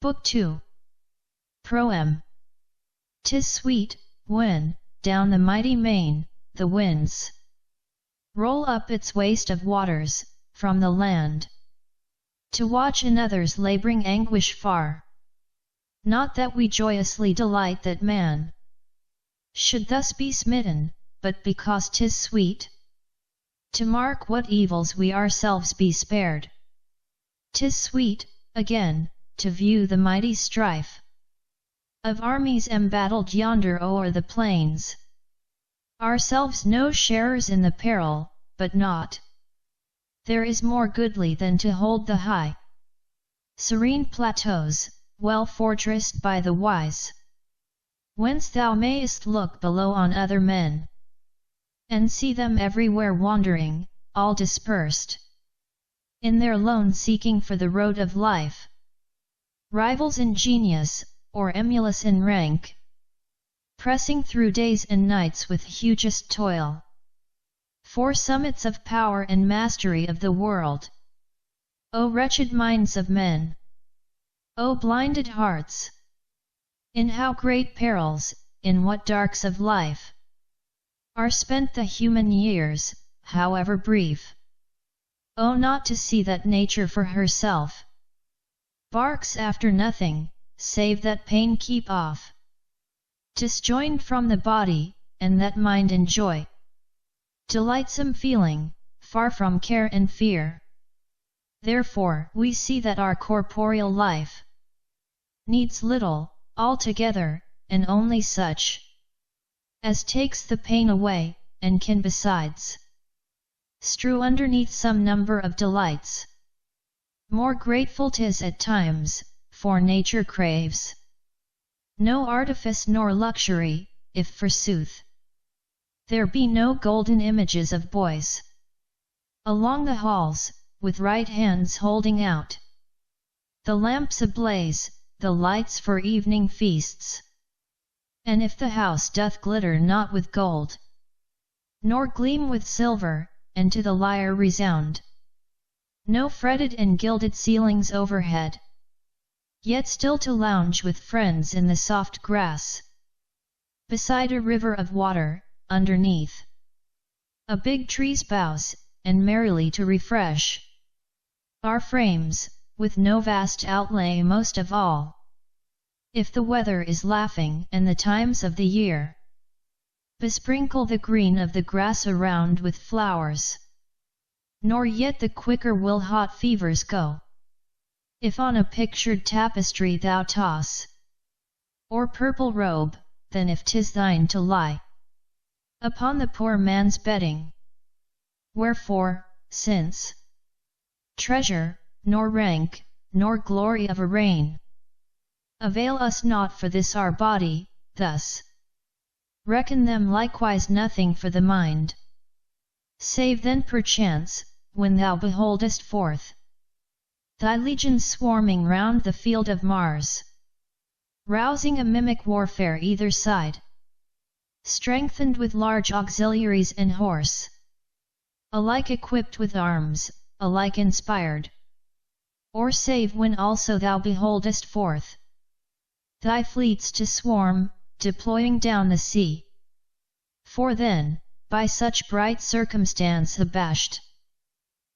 Book 2. Proem. 'Tis sweet, when, down the mighty main, the winds roll up its waste of waters, from the land, to watch another's labouring anguish far. Not that we joyously delight that man should thus be smitten, but because 'tis sweet to mark what evils we ourselves be spared. 'Tis sweet, again, to view the mighty strife of armies embattled yonder o'er the plains, ourselves no sharers in the peril, but not there is more goodly than to hold the high, serene plateaus, well fortressed by the wise, whence thou mayest look below on other men, and see them everywhere wandering, all dispersed in their lone seeking for the road of life, rivals in genius, or emulous in rank, pressing through days and nights with hugest toil for summits of power and mastery of the world. O wretched minds of men! O blinded hearts! In how great perils, in what darks of life, are spent the human years, however brief! O not to see that nature for herself barks after nothing, save that pain keep off, disjoined from the body, and that mind enjoy delightsome feeling, far from care and fear. Therefore we see that our corporeal life needs little, altogether, and only such as takes the pain away, and can besides strew underneath some number of delights. More grateful 'tis at times, for nature craves no artifice nor luxury, if forsooth there be no golden images of boys along the halls, with right hands holding out the lamps ablaze, the lights for evening feasts. And if the house doth glitter not with gold, nor gleam with silver, and to the lyre resound no fretted and gilded ceilings overhead, yet still to lounge with friends in the soft grass, beside a river of water, underneath a big tree's boughs, and merrily to refresh our frames, with no vast outlay most of all, if the weather is laughing and the times of the year besprinkle the green of the grass around with flowers. Nor yet the quicker will hot fevers go, if on a pictured tapestry thou toss, or purple robe, than if 'tis thine to lie upon the poor man's bedding. Wherefore, since treasure, nor rank, nor glory of a reign avail us not for this our body, thus reckon them likewise nothing for the mind, save then perchance, when thou beholdest forth thy legions swarming round the field of Mars, rousing a mimic warfare either side, strengthened with large auxiliaries and horse, alike equipped with arms, alike inspired. Or save when also thou beholdest forth thy fleets to swarm, deploying down the sea. For then, by such bright circumstance abashed,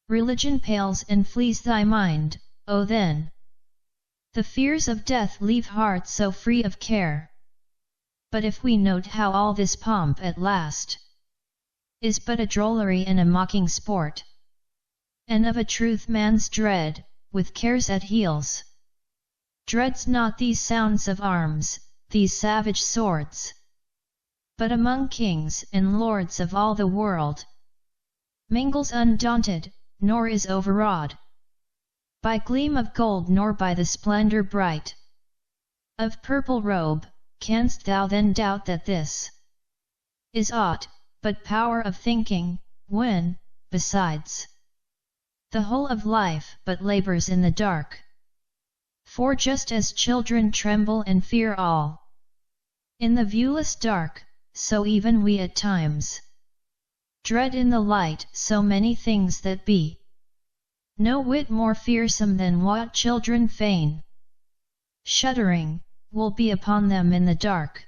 religion pales and flees thy mind. O then, the fears of death leave heart so free of care. But if we note how all this pomp at last is but a drollery and a mocking sport, and of a truth man's dread, with cares at heels, dreads not these sounds of arms, these savage swords, but among kings and lords of all the world mingles undaunted, nor is overawed by gleam of gold nor by the splendor bright of purple robe. Canst thou then doubt that this is aught but power of thinking, when, besides, the whole of life but labours in the dark? For just as children tremble and fear all in the viewless dark, so even we at times dread in the light so many things that be no whit more fearsome than what children feign. shuddering, will be upon them in the dark.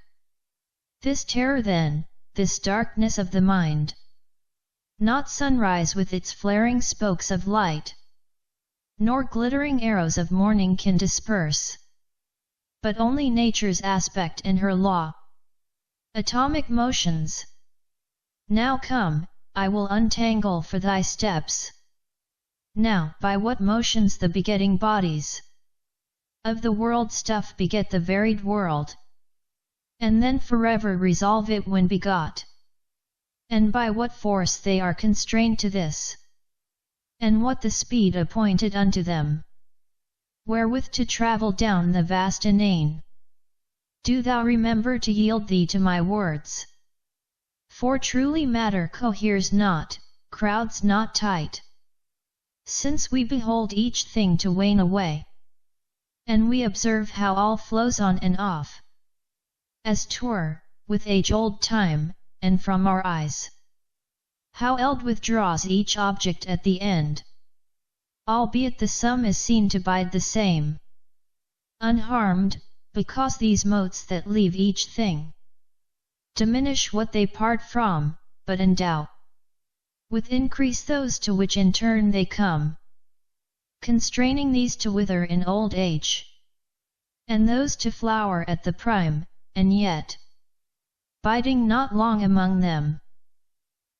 This terror then, this darkness of the mind. Not sunrise with its flaring spokes of light, nor glittering arrows of morning can disperse, but only nature's aspect and her law. Atomic motions. Now come, I will untangle for thy steps. Now, by what motions the begetting bodies of the world stuff beget the varied world, and then forever resolve it when begot, and by what force they are constrained to this, and what the speed appointed unto them, wherewith to travel down the vast inane. Do thou remember to yield thee to my words. For truly matter coheres not, crowds not tight. Since we behold each thing to wane away, and we observe how all flows on and off, as 'twere, with age-old time, and from our eyes, how eld withdraws each object at the end, albeit the sum is seen to bide the same, unharmed, because these motes that leave each thing diminish what they part from, but endow with increase those to which in turn they come, constraining these to wither in old age, and those to flower at the prime, and yet biding not long among them.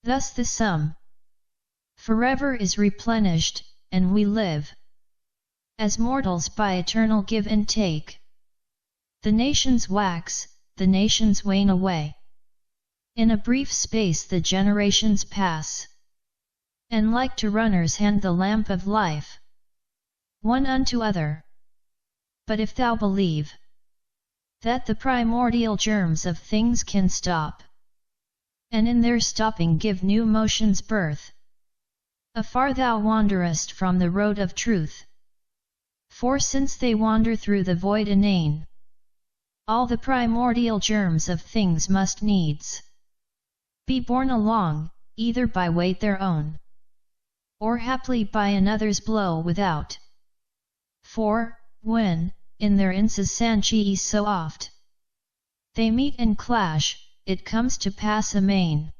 Thus the sum forever is replenished, and we live as mortals by eternal give and take. The nations wax, the nations wane away. In a brief space the generations pass, and like to runners hand the lamp of life, one unto other. But if thou believe that the primordial germs of things can stop, and in their stopping give new motions birth, afar thou wanderest from the road of truth. For since they wander through the void inane, all the primordial germs of things must needs be borne along, either by weight their own, or haply by another's blow without. For, when, in their incessancies so oft, they meet and clash, it comes to pass amain,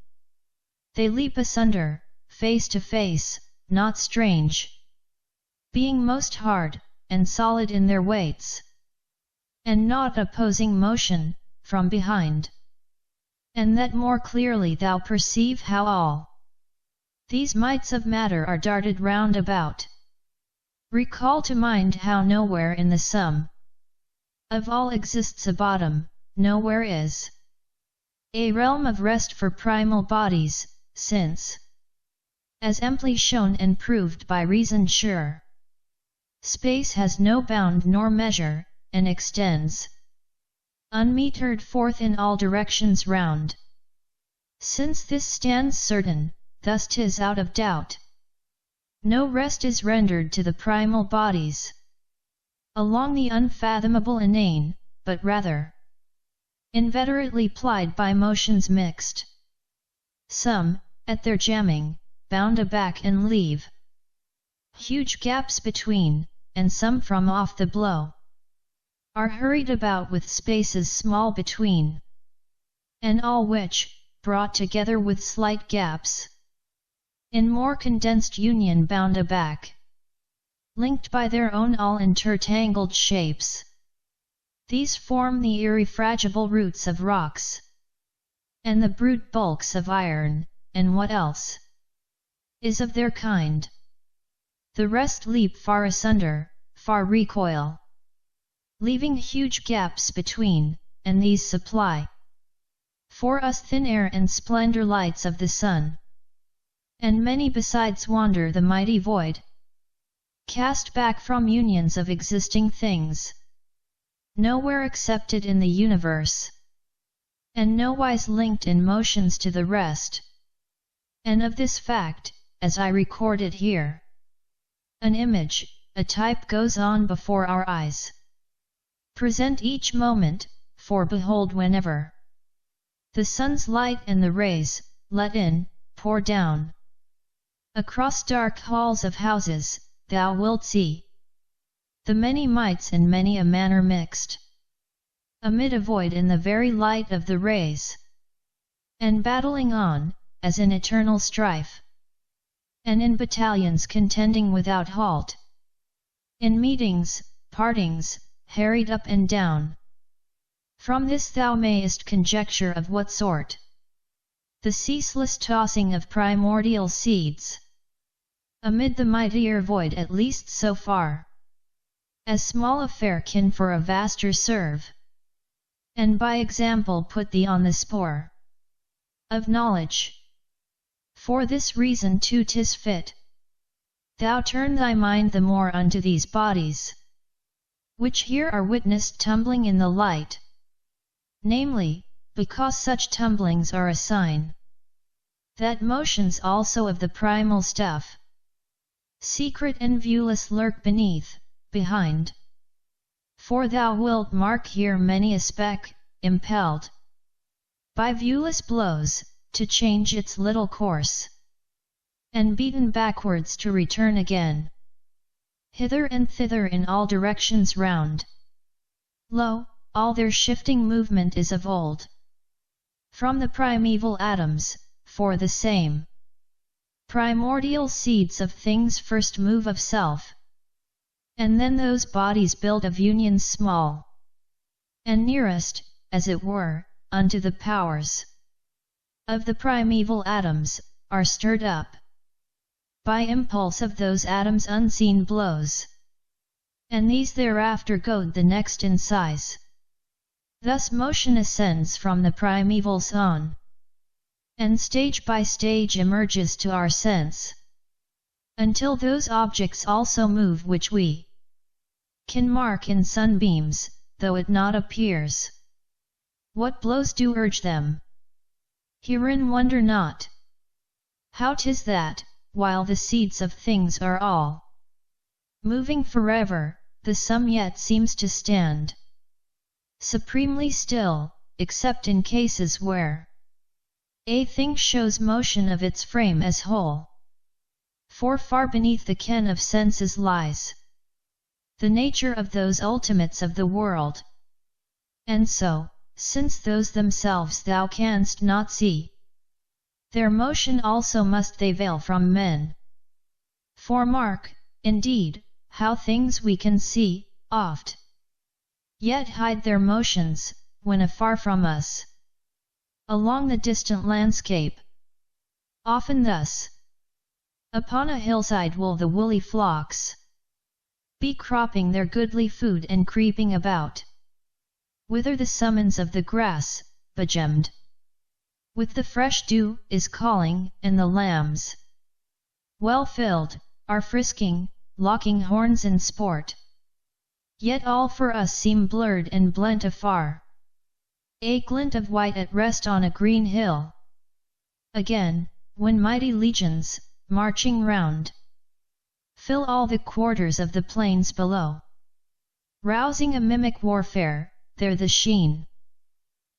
they leap asunder, face to face, not strange, being most hard, and solid in their weights, and not opposing motion, from behind. And that more clearly thou perceive how all these mites of matter are darted round about. Recall to mind how nowhere in the sum of all exists a bottom, nowhere is a realm of rest for primal bodies, since, as amply shown and proved by reason sure, space has no bound nor measure, and extends unmetered forth in all directions round. Since this stands certain, thus 'tis out of doubt, no rest is rendered to the primal bodies along the unfathomable inane, but rather inveterately plied by motions mixed. Some, at their jamming, bound aback and leave huge gaps between, and some from off the blow are hurried about with spaces small between, and all which, brought together with slight gaps, in more condensed union bound aback, linked by their own all intertangled shapes. These form the irrefragable roots of rocks, and the brute bulks of iron, and what else is of their kind. The rest leap far asunder, far recoil, leaving huge gaps between, and these supply for us thin air and splendor lights of the sun. And many besides wander the mighty void, cast back from unions of existing things, nowhere accepted in the universe, and nowise linked in motions to the rest. And of this fact, as I record it here, an image, a type goes on before our eyes, present each moment, for behold whenever the sun's light and the rays, let in, pour down across dark halls of houses, thou wilt see The many mights in many a manner mixed, amid a void in the very light of the rays, and battling on, as in eternal strife, and in battalions contending without halt, in meetings, partings, harried up and down. From this thou mayest conjecture of what sort the ceaseless tossing of primordial seeds, amid the mightier void, at least so far as small affair can for a vaster serve, and by example put thee on the spore of knowledge. For this reason too 'tis fit thou turn thy mind the more unto these bodies, which here are witnessed tumbling in the light, namely, because such tumblings are a sign that motions also of the primal stuff, secret and viewless, lurk beneath, behind. For thou wilt mark here many a speck, impelled by viewless blows, to change its little course, and beaten backwards to return again, hither and thither in all directions round. Lo, all their shifting movement is of old, from the primeval atoms, for the same primordial seeds of things first move of self, and then those bodies build of unions small, and nearest, as it were, unto the powers of the primeval atoms, are stirred up by impulse of those atoms' unseen blows, and these thereafter goad the next in size. Thus motion ascends from the primevals on, and stage by stage emerges to our sense, until those objects also move which we can mark in sunbeams, though it not appears. What blows do urge them? Herein wonder not. How 'tis that, while the seeds of things are all moving forever, the sum yet seems to stand supremely still, except in cases where a thing shows motion of its frame as whole. For far beneath the ken of senses lies the nature of those ultimates of the world, and so, since those themselves thou canst not see, their motion also must they veil from men. For mark, indeed, how things we can see, oft yet hide their motions, when afar from us, along the distant landscape. Often thus, upon a hillside will the woolly flocks be cropping their goodly food and creeping about, whither the summons of the grass, begemmed with the fresh dew, is calling, and the lambs, well filled, are frisking, locking horns in sport. Yet all for us seem blurred and blent afar, a glint of white at rest on a green hill. Again, when mighty legions, marching round, fill all the quarters of the plains below, rousing a mimic warfare, there the sheen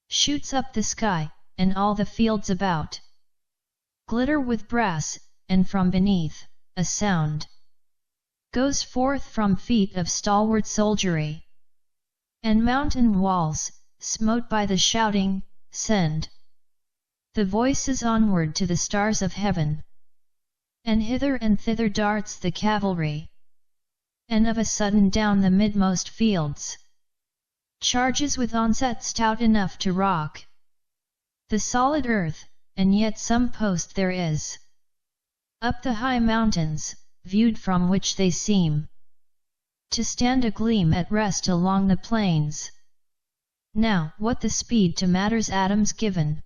shoots up the sky, and all the fields about glitter with brass, and from beneath, a sound goes forth from feet of stalwart soldiery, and mountain walls, smote by the shouting, send the voices onward to the stars of heaven, and hither and thither darts the cavalry, and of a sudden down the midmost fields charges with onset stout enough to rock the solid earth, and yet some post there is up the high mountains, viewed from which they seem to stand a gleam at rest along the plains. Now, what the speed to matter's atoms given,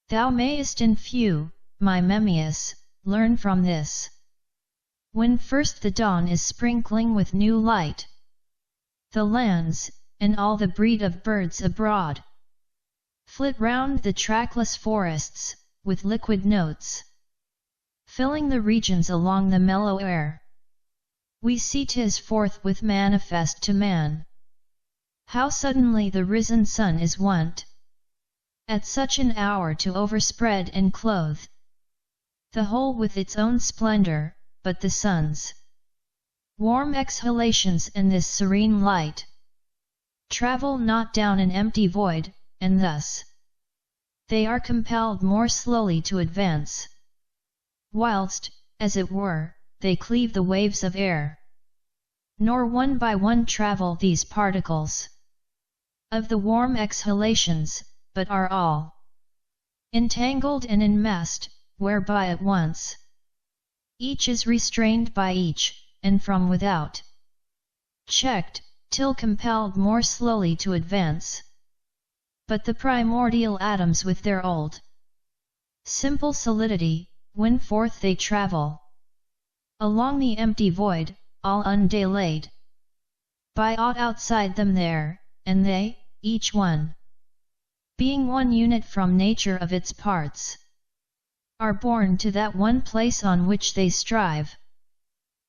thou mayest in few, my Memmius, learn from this. When first the dawn is sprinkling with new light the lands, and all the breed of birds abroad flit round the trackless forests, with liquid notes filling the regions along the mellow air, we see 'tis forthwith manifest to man how suddenly the risen sun is wont at such an hour to overspread and clothe the whole with its own splendor, but the sun's Warm exhalations and this serene light travel not down an empty void, and thus they are compelled more slowly to advance, whilst, as it were, they cleave the waves of air. Nor one by one travel these particles of the warm exhalations, but are all entangled and enmeshed, whereby at once each is restrained by each, and from without checked, till compelled more slowly to advance. But the primordial atoms with their old simple solidity, when forth they travel along the empty void, all undelayed by aught outside them there, and they, each one, being one unit from nature of its parts, are borne to that one place on which they strive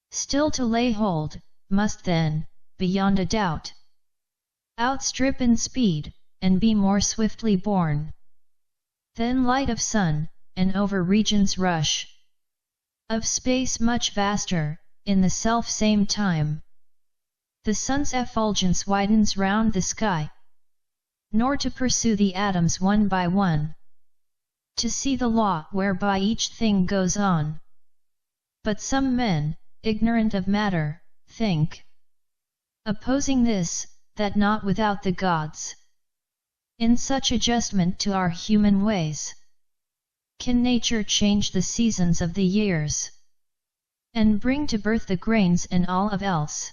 still to lay hold, must then, beyond a doubt, outstrip in speed, and be more swiftly borne than light of sun, and over regions rush of space much vaster, in the self same time. The sun's effulgence widens round the sky, nor to pursue the atoms one by one, to see the law whereby each thing goes on. But some men, ignorant of matter, think, opposing this, that not without the gods, in such adjustment to our human ways, can nature change the seasons of the years, and bring to birth the grains and all of else,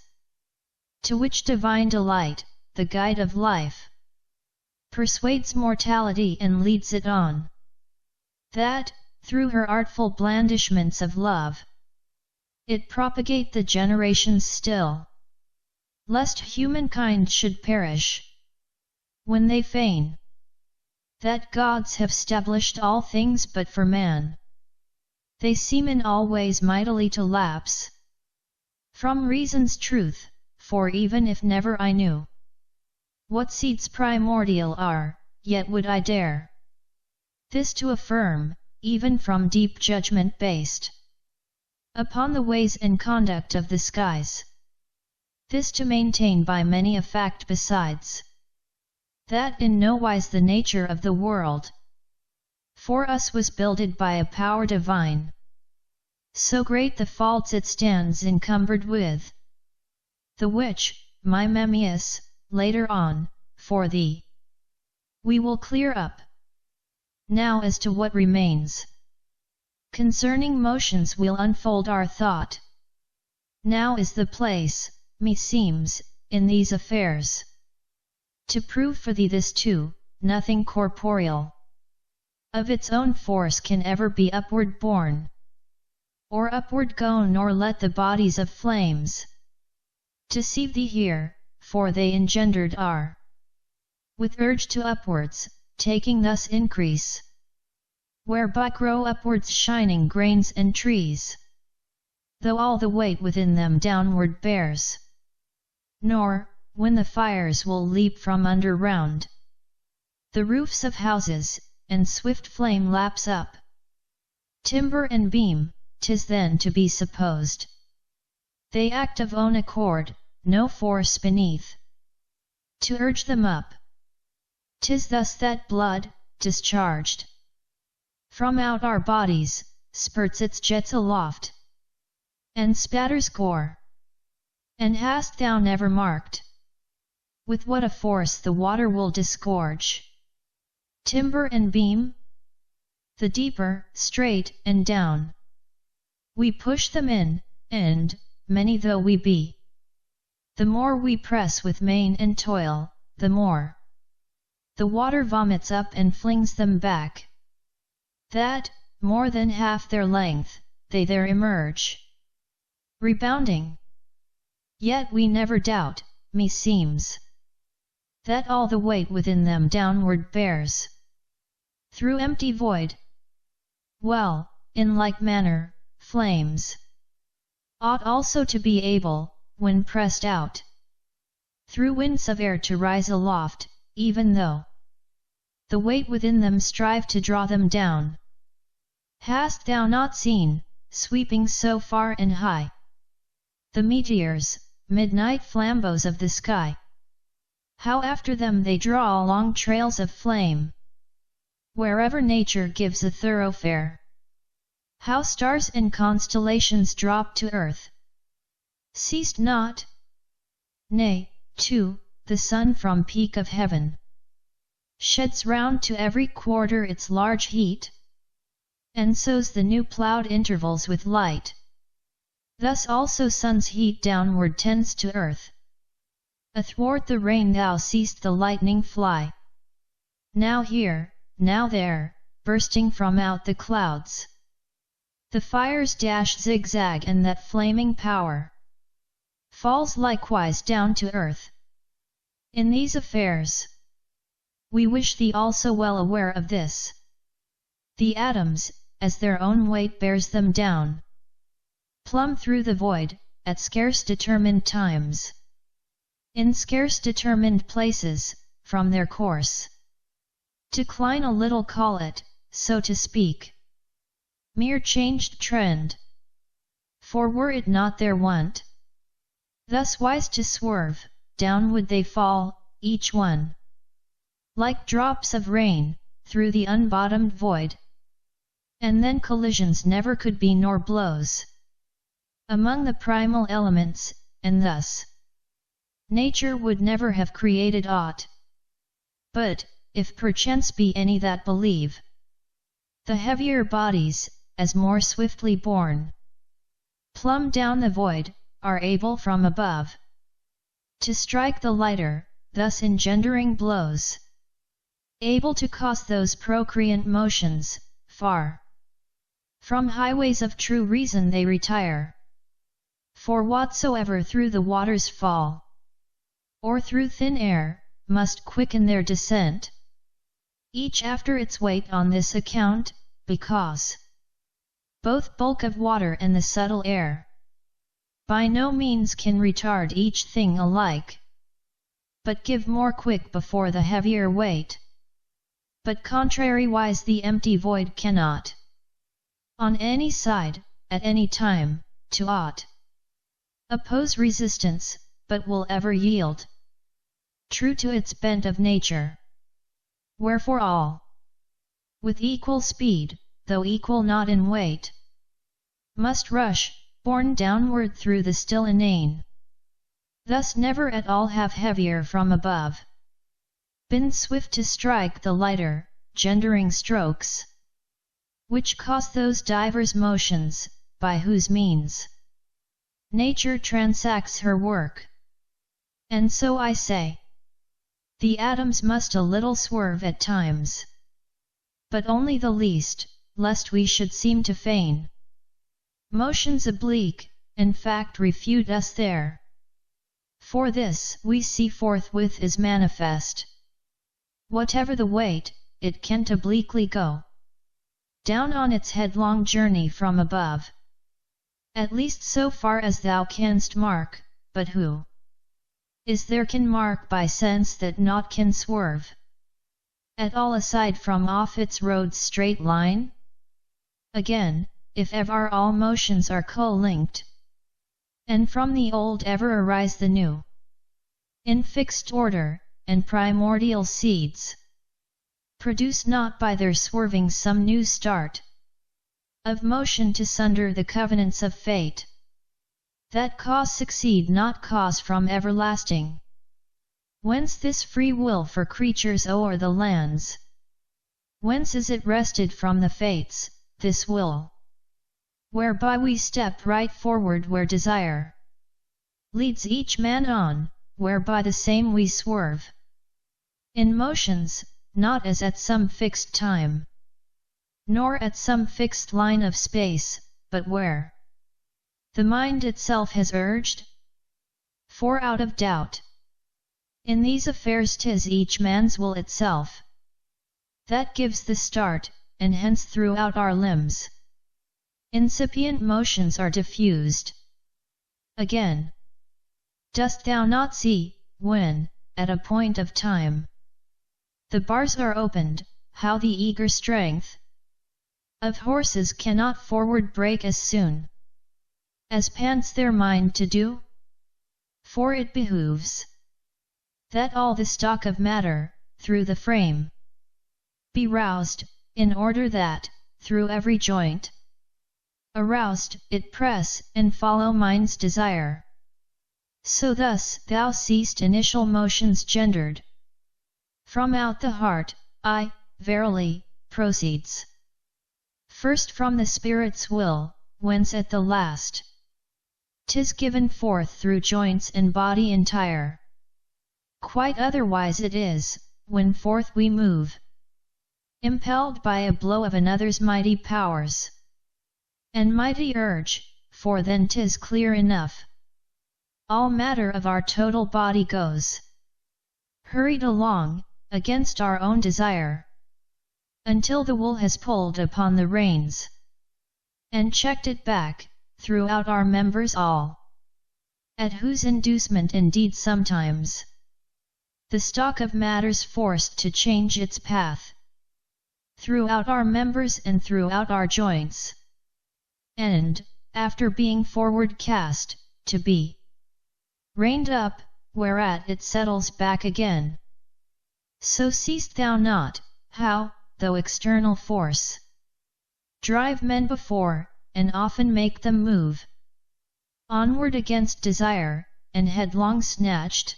to which divine delight, the guide of life, persuades mortality and leads it on, that, through her artful blandishments of love, it propagate the generations still, lest humankind should perish, when they feign that gods have stablished all things but for man, they seem in all ways mightily to lapse from reason's truth, for even if never I knew what seeds primordial are, yet would I dare this to affirm, even from deep judgment based upon the ways and conduct of the skies, this to maintain by many a fact besides, that in no wise the nature of the world for us was builded by a power divine, so great the faults it stands encumbered with, the which, my Memmius, later on, for thee, we will clear up. Now as to what remains concerning motions we'll unfold our thought. Now is the place, meseems, in these affairs, to prove for thee this too, nothing corporeal of its own force can ever be upward borne, or upward go, nor let the bodies of flames deceive thee here, for they engendered are with urge to upwards, taking thus increase, whereby grow upwards shining grains and trees, though all the weight within them downward bears. Nor, when the fires will leap from under round the roofs of houses, and swift flame laps up timber and beam, 'tis then to be supposed they act of own accord, no force beneath to urge them up. 'Tis thus that blood, discharged from out our bodies, spurts its jets aloft, and spatters gore. And hast thou never marked with what a force the water will disgorge timber and beam? The deeper, straight, and down we push them in, and, many though we be, the more we press with main and toil, the more the water vomits up and flings them back, that, more than half their length, they there emerge, rebounding. Yet we never doubt, meseems, that all the weight within them downward bears through empty void. Well, in like manner, flames ought also to be able, when pressed out through winds of air, to rise aloft, even though the weight within them strive to draw them down. Hast thou not seen, sweeping so far and high, the meteors, midnight flambeaux of the sky. How after them they draw long trails of flame. Wherever nature gives a thoroughfare. How stars and constellations drop to earth. Ceased not? Nay, too, the sun from peak of heaven sheds round to every quarter its large heat, and sows the new ploughed intervals with light. Thus also sun's heat downward tends to earth. Athwart the rain thou seest the lightning fly. Now here, now there, bursting from out the clouds. The fires dash zigzag, and that flaming power falls likewise down to earth. In these affairs, we wish thee also well aware of this. The atoms, as their own weight bears them down, plumb through the void, at scarce determined times. In scarce determined places, from their course, decline a little, call it, so to speak, mere changed trend. For were it not their wont, thus wise to swerve, down would they fall, each one, like drops of rain, through the unbottomed void. And then collisions never could be, nor blows among the primal elements, and thus nature would never have created aught. But, if perchance be any that believe, the heavier bodies, as more swiftly borne, plumb down the void, are able from above to strike the lighter, thus engendering blows, able to cause those procreant motions, far from highways of true reason they retire. For whatsoever through the waters fall, or through thin air, must quicken their descent, each after its weight on this account, because both bulk of water and the subtle air by no means can retard each thing alike, but give more quick before the heavier weight. But contrariwise the empty void cannot, on any side, at any time, to aught oppose resistance, but will ever yield, true to its bent of nature. Wherefore all, with equal speed, though equal not in weight, must rush, borne downward through the still inane. Thus never at all have heavier from above been swift to strike the lighter, gendering strokes, which cause those divers motions, by whose means nature transacts her work. And so I say, the atoms must a little swerve at times, but only the least, lest we should seem to feign motions oblique, in fact refute us there. For this we see forthwith is manifest. Whatever the weight, it can't obliquely go down on its headlong journey from above, at least so far as thou canst mark, but who is there can mark by sense that naught can swerve at all aside from off its road's straight line? Again, if ever all motions are co-linked, and from the old ever arise the new, in fixed order, and primordial seeds, produce not by their swerving some new start of motion to sunder the covenants of fate, that cause succeed not cause from everlasting. Whence this free will for creatures o'er the lands? Whence is it wrested from the fates, this will, whereby we step right forward where desire leads each man on, whereby the same we swerve in motions, not as at some fixed time, nor at some fixed line of space, but where the mind itself has urged? For out of doubt, in these affairs 'tis each man's will itself that gives the start, and hence throughout our limbs incipient motions are diffused. Again, dost thou not see, when, at a point of time, the bars are opened, how the eager strength of horses cannot forward break as soon, as pants their mind to do? For it behooves that all the stock of matter, through the frame, be roused, in order that, through every joint, aroused, it press and follow mind's desire. So thus thou seest initial motions gendered from out the heart, verily, proceeds first from the spirit's will, whence at the last 'tis given forth through joints and body entire. Quite otherwise it is, when forth we move, impelled by a blow of another's mighty powers and mighty urge, for then 'tis clear enough. All matter of our total body goes hurried along, against our own desire, until the will has pulled upon the reins, and checked it back, throughout our members all, at whose inducement indeed sometimes the stock of matter's forced to change its path, throughout our members and throughout our joints, and, after being forward cast, to be reined up, whereat it settles back again. So seest thou not, how, though external force drive men before, and often make them move onward against desire, and headlong snatched,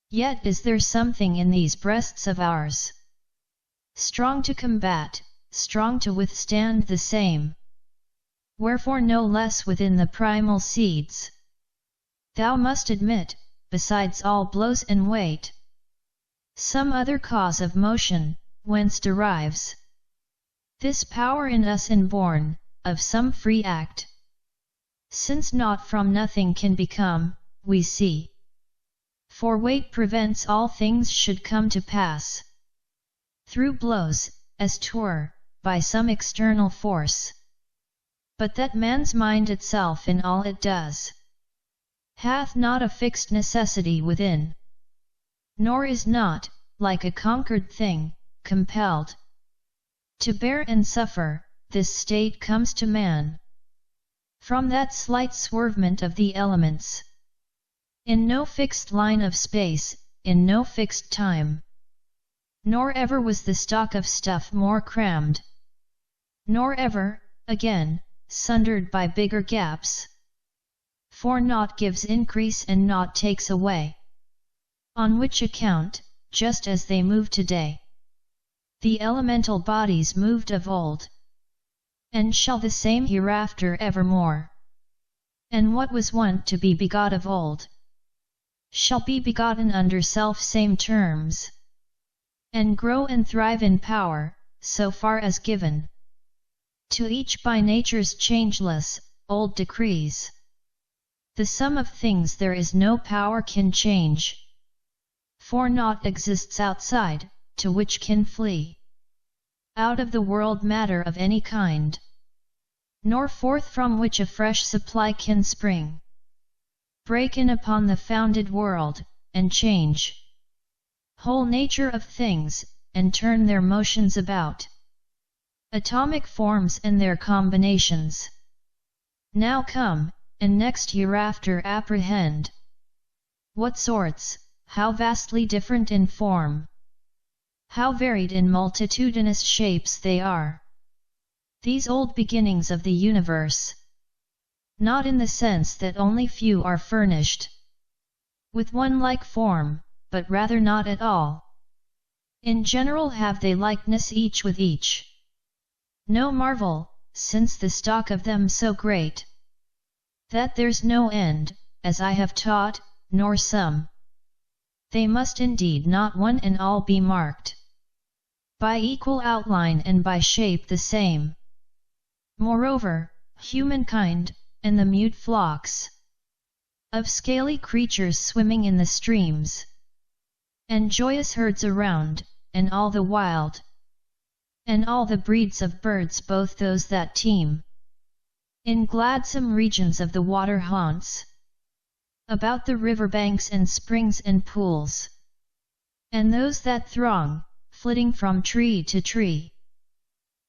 yet is there something in these breasts of ours strong to combat, strong to withstand the same. Wherefore no less within the primal seeds, thou must admit, besides all blows and weight, some other cause of motion, whence derives this power in us inborn, of some free act. Since naught from nothing can become, we see. For weight prevents all things should come to pass through blows, as 'twere, by some external force. But that man's mind itself in all it does hath not a fixed necessity within, nor is not, like a conquered thing, compelled to bear and suffer. This state comes to man from that slight swervement of the elements, in no fixed line of space, in no fixed time. Nor ever was the stock of stuff more crammed, nor ever, again, sundered by bigger gaps. For naught gives increase and naught takes away. On which account, just as they move today, the elemental bodies moved of old, and shall the same hereafter evermore. And what was wont to be begot of old, shall be begotten under self-same terms, and grow and thrive in power, so far as given to each by nature's changeless, old decrees. The sum of things there is no power can change, for naught exists outside, to which can flee out of the world matter of any kind, nor forth from which a fresh supply can spring, break in upon the founded world, and change whole nature of things, and turn their motions about. Atomic forms and their combinations now come, and next hereafter apprehend. What sorts, how vastly different in form, how varied in multitudinous shapes they are, these old beginnings of the universe! Not in the sense that only few are furnished with one like form, but rather not at all. In general have they likeness each with each. No marvel, since the stock of them so great, that there's no end, as I have taught, nor sum. They must indeed not one and all be marked by equal outline and by shape the same. Moreover, humankind, and the mute flocks of scaly creatures swimming in the streams, and joyous herds around, and all the wild, and all the breeds of birds, both those that teem in gladsome regions of the water haunts, about the river banks and springs and pools, and those that throng, flitting from tree to tree,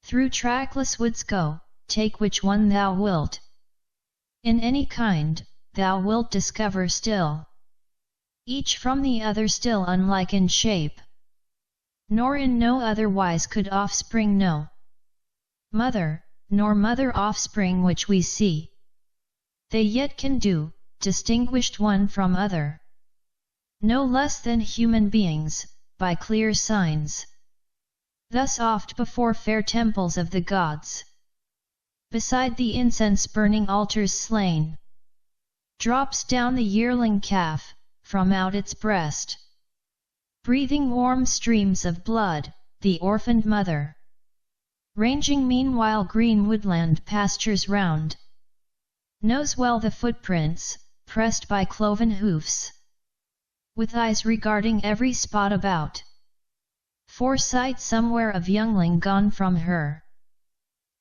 through trackless woods go, take which one thou wilt. In any kind, thou wilt discover still, each from the other still unlike in shape, nor in no other wise could offspring know mother, nor mother offspring which we see, they yet can do, distinguished one from other, no less than human beings, by clear signs. Thus oft before fair temples of the gods, beside the incense-burning altars slain, drops down the yearling calf, from out its breast, breathing warm streams of blood, the orphaned mother, ranging meanwhile green woodland pastures round, knows well the footprints, pressed by cloven hoofs, with eyes regarding every spot about, foresight somewhere of youngling gone from her,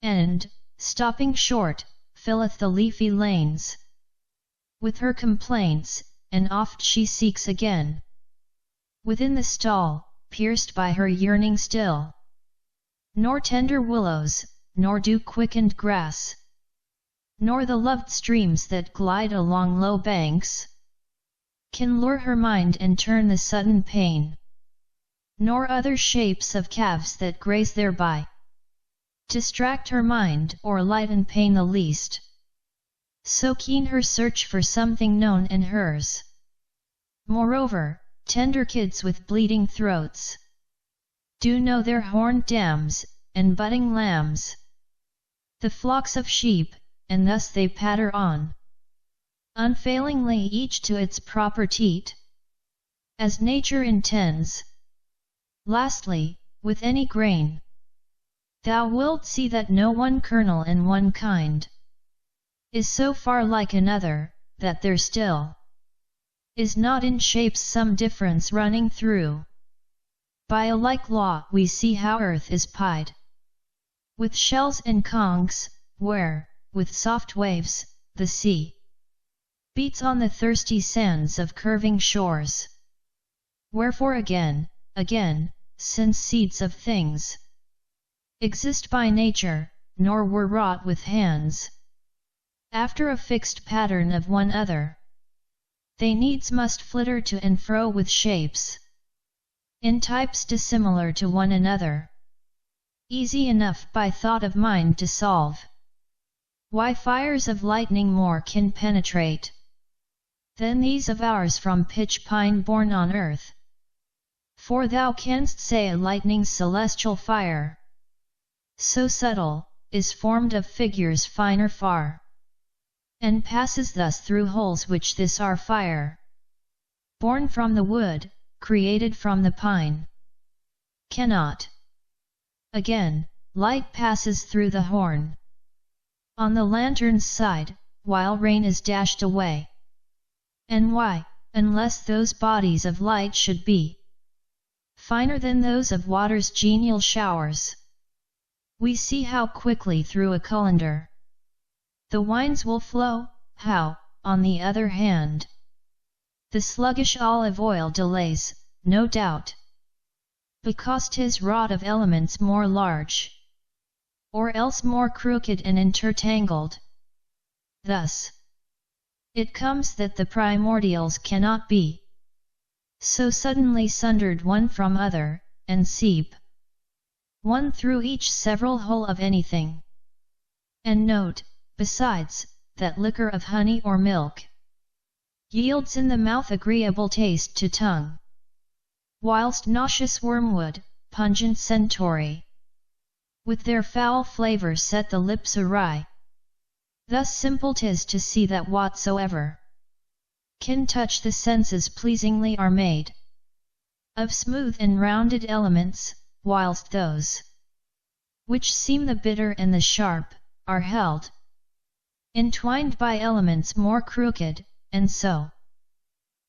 and, stopping short, filleth the leafy lanes with her complaints, and oft she seeks again within the stall, pierced by her yearning still, nor tender willows, nor dew-quickened grass, nor the loved streams that glide along low banks, can lure her mind and turn the sudden pain, nor other shapes of calves that graze thereby, distract her mind or lighten pain the least, so keen her search for something known and hers. Moreover, tender kids with bleeding throats do know their horned dams, and budding lambs, the flocks of sheep, and thus they patter on, unfailingly each to its proper teat, as nature intends. Lastly, with any grain, thou wilt see that no one kernel in one kind is so far like another, that there still is not in shapes some difference running through. By a like law we see how earth is pied with shells and conchs, where, with soft waves, the sea beats on the thirsty sands of curving shores. Wherefore again, since seeds of things exist by nature, nor were wrought with hands, after a fixed pattern of one other, they needs must flitter to and fro with shapes, in types dissimilar to one another, easy enough by thought of mind to solve. Why fires of lightning more can penetrate than these of ours from pitch pine born on earth? For thou canst say a lightning's celestial fire, so subtle, is formed of figures finer far, and passes thus through holes which this our fire, born from the wood, created from the pine, cannot. Again, light passes through the horn on the lantern's side, while rain is dashed away. And why, unless those bodies of light should be finer than those of water's genial showers, we see how quickly through a colander the wines will flow, how, on the other hand, the sluggish olive oil delays, no doubt, because 'tis wrought of elements more large, or else more crooked and intertangled. Thus it comes that the primordials cannot be so suddenly sundered one from other, and seep one through each several hole of anything. And note, besides, that liquor of honey or milk yields in the mouth agreeable taste to tongue, whilst nauseous wormwood, pungent centaury, with their foul flavour set the lips awry. Thus simple 'tis to see that whatsoever can touch the senses pleasingly are made of smooth and rounded elements, whilst those which seem the bitter and the sharp are held entwined by elements more crooked, and so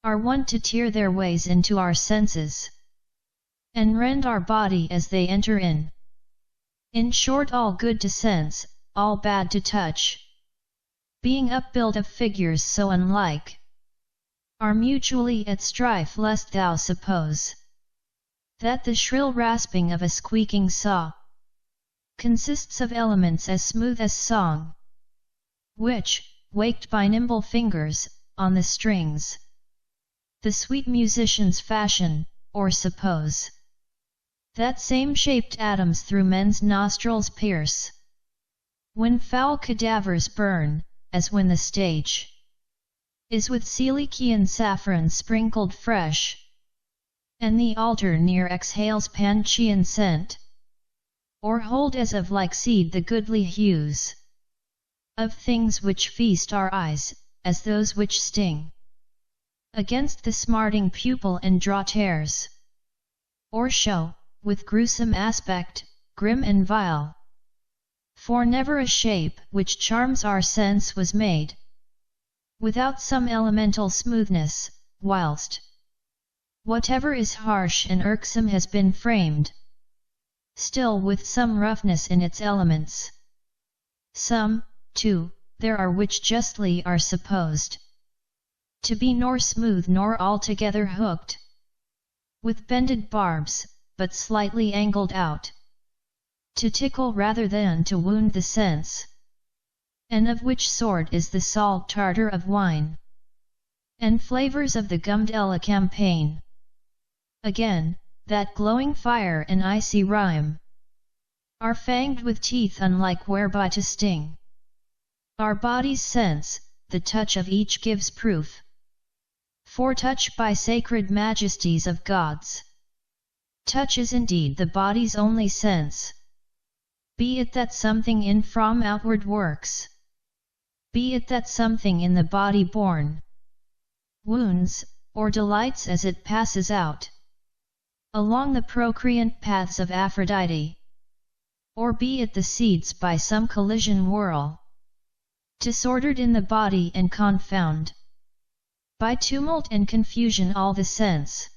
are wont to tear their ways into our senses, and rend our body as they enter in. In short, all good to sense, all bad to touch, being upbuilt of figures so unlike, are mutually at strife, lest thou suppose that the shrill rasping of a squeaking saw consists of elements as smooth as song, which, waked by nimble fingers, on the strings. The sweet musicians fashion, or suppose, that same shaped atoms through men's nostrils pierce. When foul cadavers burn, as when the stage is with Silicean saffron sprinkled fresh, and the altar near exhales Panchaean scent, or hold as of like seed the goodly hues of things which feast our eyes, as those which sting against the smarting pupil and draw tears, or show, with gruesome aspect, grim and vile. For never a shape which charms our sense was made without some elemental smoothness, whilst whatever is harsh and irksome has been framed still with some roughness in its elements. Some, too, there are which justly are supposed to be nor smooth nor altogether hooked with bended barbs, but slightly angled out, to tickle rather than to wound the sense, and of which sort is the salt tartar of wine, and flavors of the gummed elecampaign. Again, that glowing fire and icy rime are fanged with teeth unlike whereby to sting our body's sense, the touch of each gives proof, for touch by sacred majesties of gods, touch is indeed the body's only sense. Be it that something in from outward works, be it that something in the body born wounds, or delights as it passes out along the procreant paths of Aphrodite, or be it the seeds by some collision whirl disordered in the body and confound by tumult and confusion all the sense,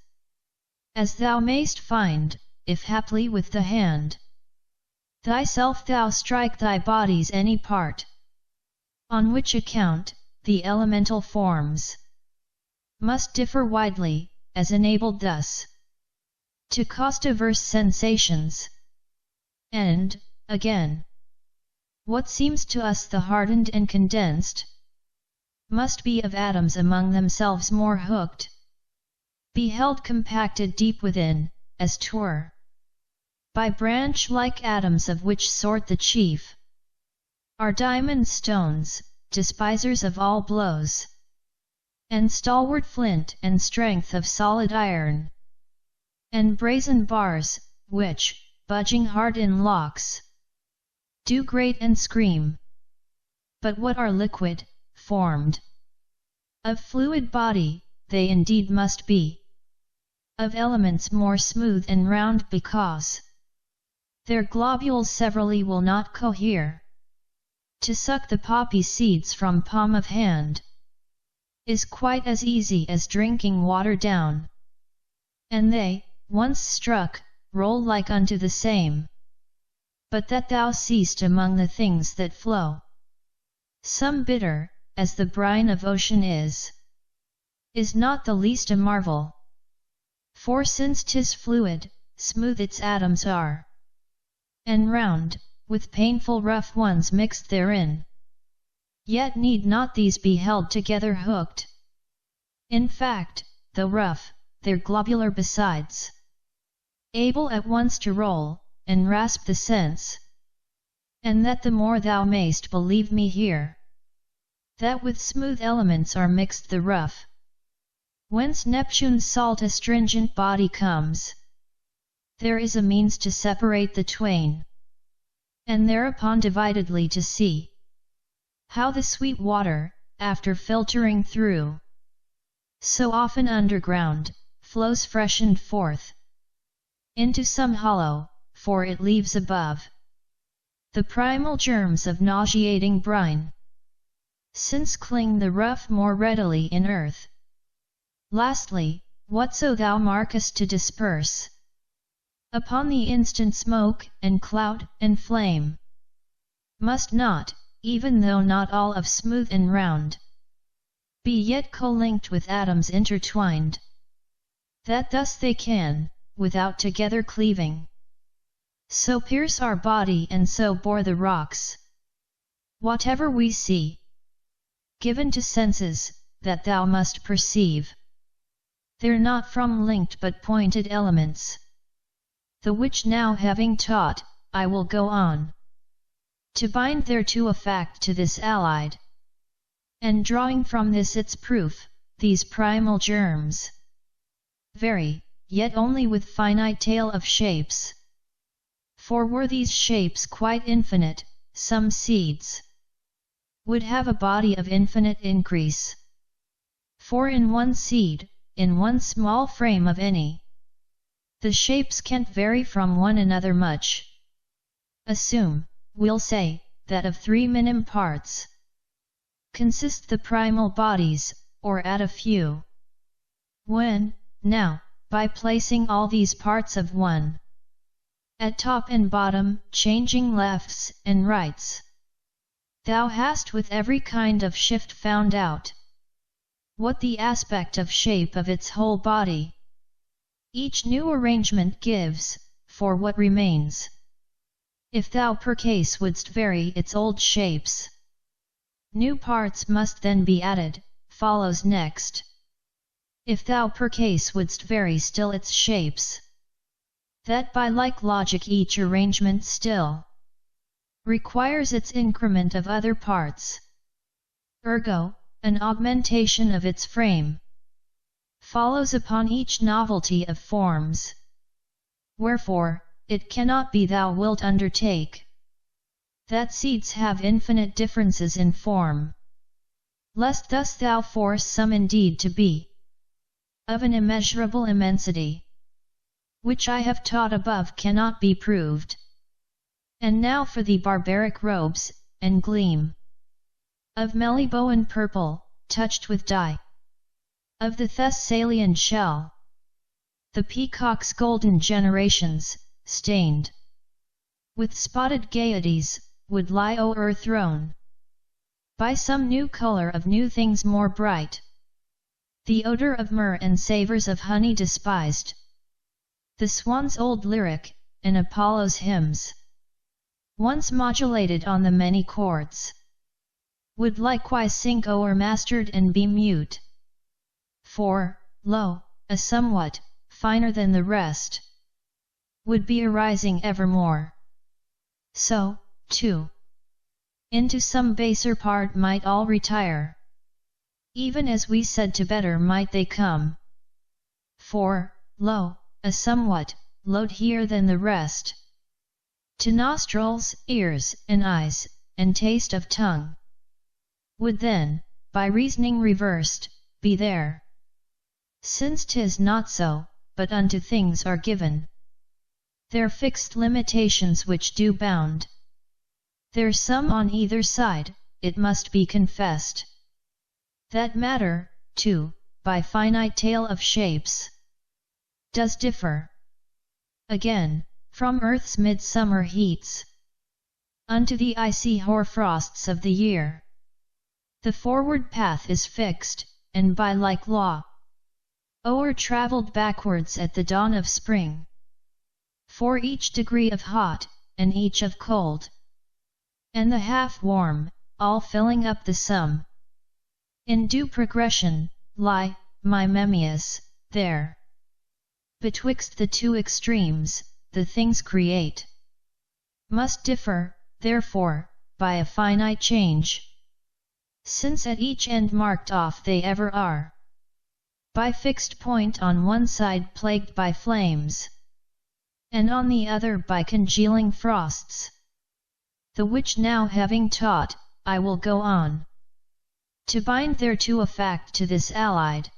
as thou mayst find, if haply with the hand thyself thou strike thy body's any part, on which account the elemental forms must differ widely, as enabled thus to cause diverse sensations. And, again, what seems to us the hardened and condensed must be of atoms among themselves more hooked, be held compacted deep within, as 'twere by branch-like atoms, of which sort the chief are diamond stones, despisers of all blows, and stalwart flint and strength of solid iron, and brazen bars, which, budging hard in locks, do grate and scream. But what are liquid, formed of fluid body, they indeed must be of elements more smooth and round, because their globules severally will not cohere. To suck the poppy seeds from palm of hand is quite as easy as drinking water down, and they, once struck, roll like unto the same. But that thou seest among the things that flow some bitter, as the brine of ocean is not the least a marvel. For since 'tis fluid, smooth its atoms are, and round, with painful rough ones mixed therein. Yet need not these be held together hooked. In fact, though rough, they're globular besides, able at once to roll, and rasp the sense. And that the more thou mayst believe me here, that with smooth elements are mixed the rough, whence Neptune's salt astringent body comes. There is a means to separate the twain, and thereupon dividedly to see how the sweet water, after filtering through so often underground, flows freshened forth into some hollow, for it leaves above the primal germs of nauseating brine, since cling the rough more readily in earth. Lastly, whatso thou markest to disperse upon the instant smoke and cloud and flame, must not, even though not all of smooth and round, be yet co-linked with atoms intertwined, that thus they can, without together cleaving, so pierce our body and so bore the rocks. Whatever we see given to senses, that thou must perceive. They're not from linked but pointed elements. The which now having taught, I will go on to bind thereto a fact to this allied, and drawing from this its proof, these primal germs vary, yet only with finite tale of shapes. For were these shapes quite infinite, some seeds would have a body of infinite increase. For in one seed, in one small frame of any, the shapes can't vary from one another much. Assume, we'll say, that of 3 minim parts consist the primal bodies, or add a few. When, now, by placing all these parts of one at top and bottom, changing lefts and rights, thou hast with every kind of shift found out what the aspect of shape of its whole body each new arrangement gives, for what remains, if thou per case wouldst vary its old shapes, new parts must then be added, follows next. If thou per case wouldst vary still its shapes, that by like logic each arrangement still requires its increment of other parts. Ergo, an augmentation of its frame follows upon each novelty of forms. Wherefore, it cannot be thou wilt undertake that seeds have infinite differences in form, lest thus thou force some indeed to be of an immeasurable immensity, which I have taught above cannot be proved. And now for the barbaric robes, and gleam of Meliboan purple, touched with dye of the Thessalian shell, the peacock's golden generations, stained with spotted gaieties, would lie o'erthrown by some new color of new things more bright. The odor of myrrh and savors of honey despised, the swan's old lyric, and Apollo's hymns, once modulated on the many chords, would likewise sink o'ermastered and be mute. For, lo, a somewhat, finer than the rest, would be arising evermore. So, too, into some baser part might all retire, even as we said to better might they come. For, lo, a somewhat, lowlier than the rest, to nostrils, ears, and eyes, and taste of tongue, would then, by reasoning reversed, be there. Since 'tis not so, but unto things are given their fixed limitations which do bound there's some on either side, it must be confessed, that matter, too, by finite tale of shapes, does differ. Again, from earth's midsummer heats unto the icy hoar-frosts of the year, the forward path is fixed, and by like law o'er-travelled backwards at the dawn of spring. For each degree of hot, and each of cold, and the half-warm, all filling up the sum, in due progression, lie, my Memmius, there. Betwixt the two extremes, the things create must differ, therefore, by a finite change, since at each end marked off they ever are, by fixed point on one side plagued by flames, and on the other by congealing frosts. The which now having taught, I will go on to bind thereto a fact to this allied,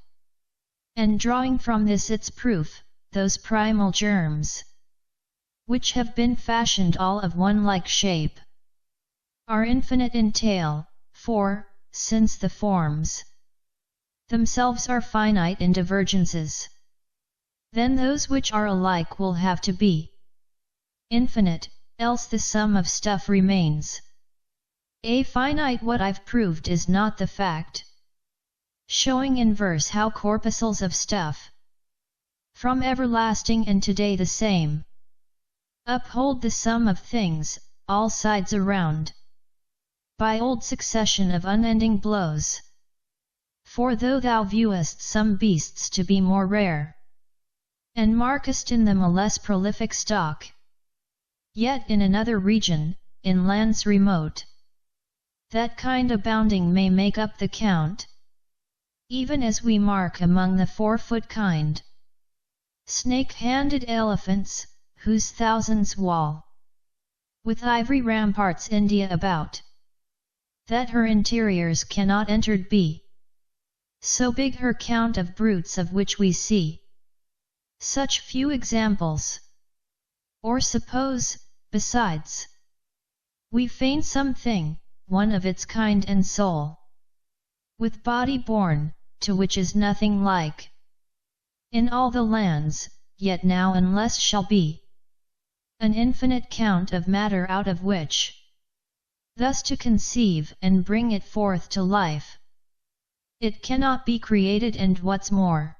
and drawing from this its proof, those primal germs, which have been fashioned all of one like shape, are infinite in tale, for, since the forms themselves are finite in divergences, then those which are alike will have to be infinite, else the sum of stuff remains a finite. What I've proved is not the fact, showing in verse how corpuscles of stuff, from everlasting and today the same, uphold the sum of things, all sides around. by old succession of unending blows. For though thou viewest some beasts to be more rare, and markest in them a less prolific stock, yet in another region, in lands remote, that kind abounding may make up the count, even as we mark among the 4-foot kind, snake-handed elephants, whose thousands wall with ivory ramparts India about, that her interiors cannot entered be, so big her count of brutes of which we see such few examples. Or suppose, besides, we feign something, one of its kind and soul, with body born, to which is nothing like in all the lands, yet now unless shall be an infinite count of matter out of which thus to conceive and bring it forth to life, it cannot be created, and what's more,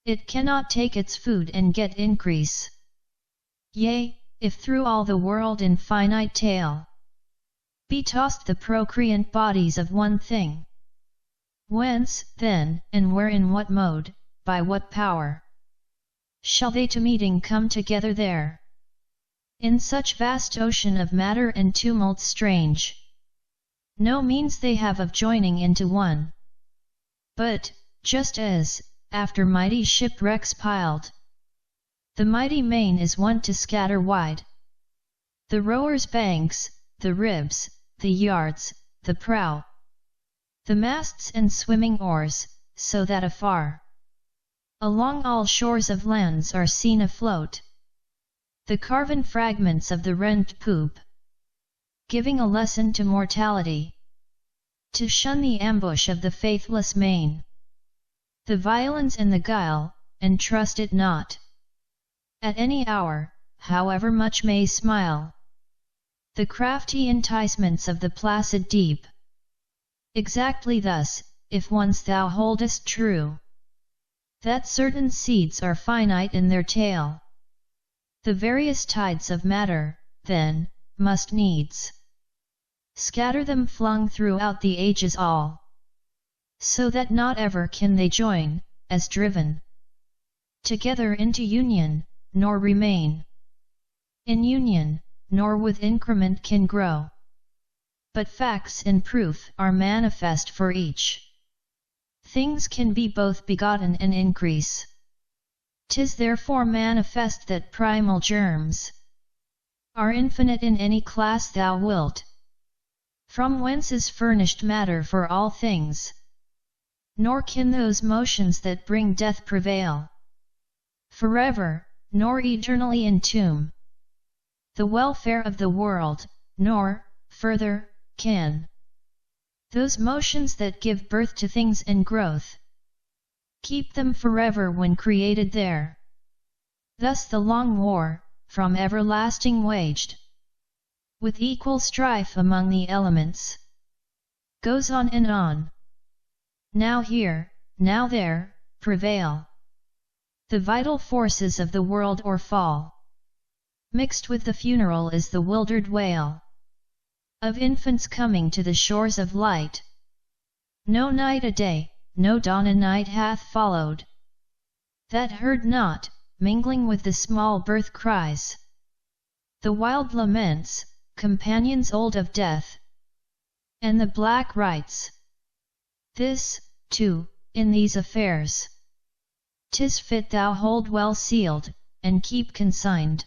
it cannot take its food and get increase. Yea, if through all the world in finite tale be tossed the procreant bodies of one thing, whence, then, and where, in what mode, by what power, shall they to meeting come together there, in such vast ocean of matter and tumult strange? No means they have of joining into one. But, just as, after mighty shipwrecks piled, the mighty main is wont to scatter wide, the rower's banks, the ribs, the yards, the prow, the masts and swimming oars, so that afar, along all shores of lands are seen afloat the carven fragments of the rent poop, giving a lesson to mortality, to shun the ambush of the faithless main, the violence and the guile, and trust it not. At any hour, however much may smile the crafty enticements of the placid deep. Exactly thus, if once thou holdest true that certain seeds are finite in their tale, the various tides of matter, then, must needs scatter them flung throughout the ages all, so that not ever can they join, as driven together into union, nor remain in union, nor with increment can grow. But facts in proof are manifest for each. Things can be both begotten and increase. 'Tis therefore manifest that primal germs are infinite in any class thou wilt, from whence is furnished matter for all things. Nor can those motions that bring death prevail forever, nor eternally entomb the welfare of the world, nor, further, can those motions that give birth to things and growth keep them forever when created there. Thus the long war, from everlasting waged, with equal strife among the elements, goes on and on. Now here, now there, prevail the vital forces of the world or fall. Mixed with the funeral is the wildered wail of infants coming to the shores of light. No night a day, no dawn a night hath followed, that heard not, mingling with the small birth cries, the wild laments, companions old of death, and the black rites. This, too, in these affairs, 'tis fit thou hold well sealed, and keep consigned,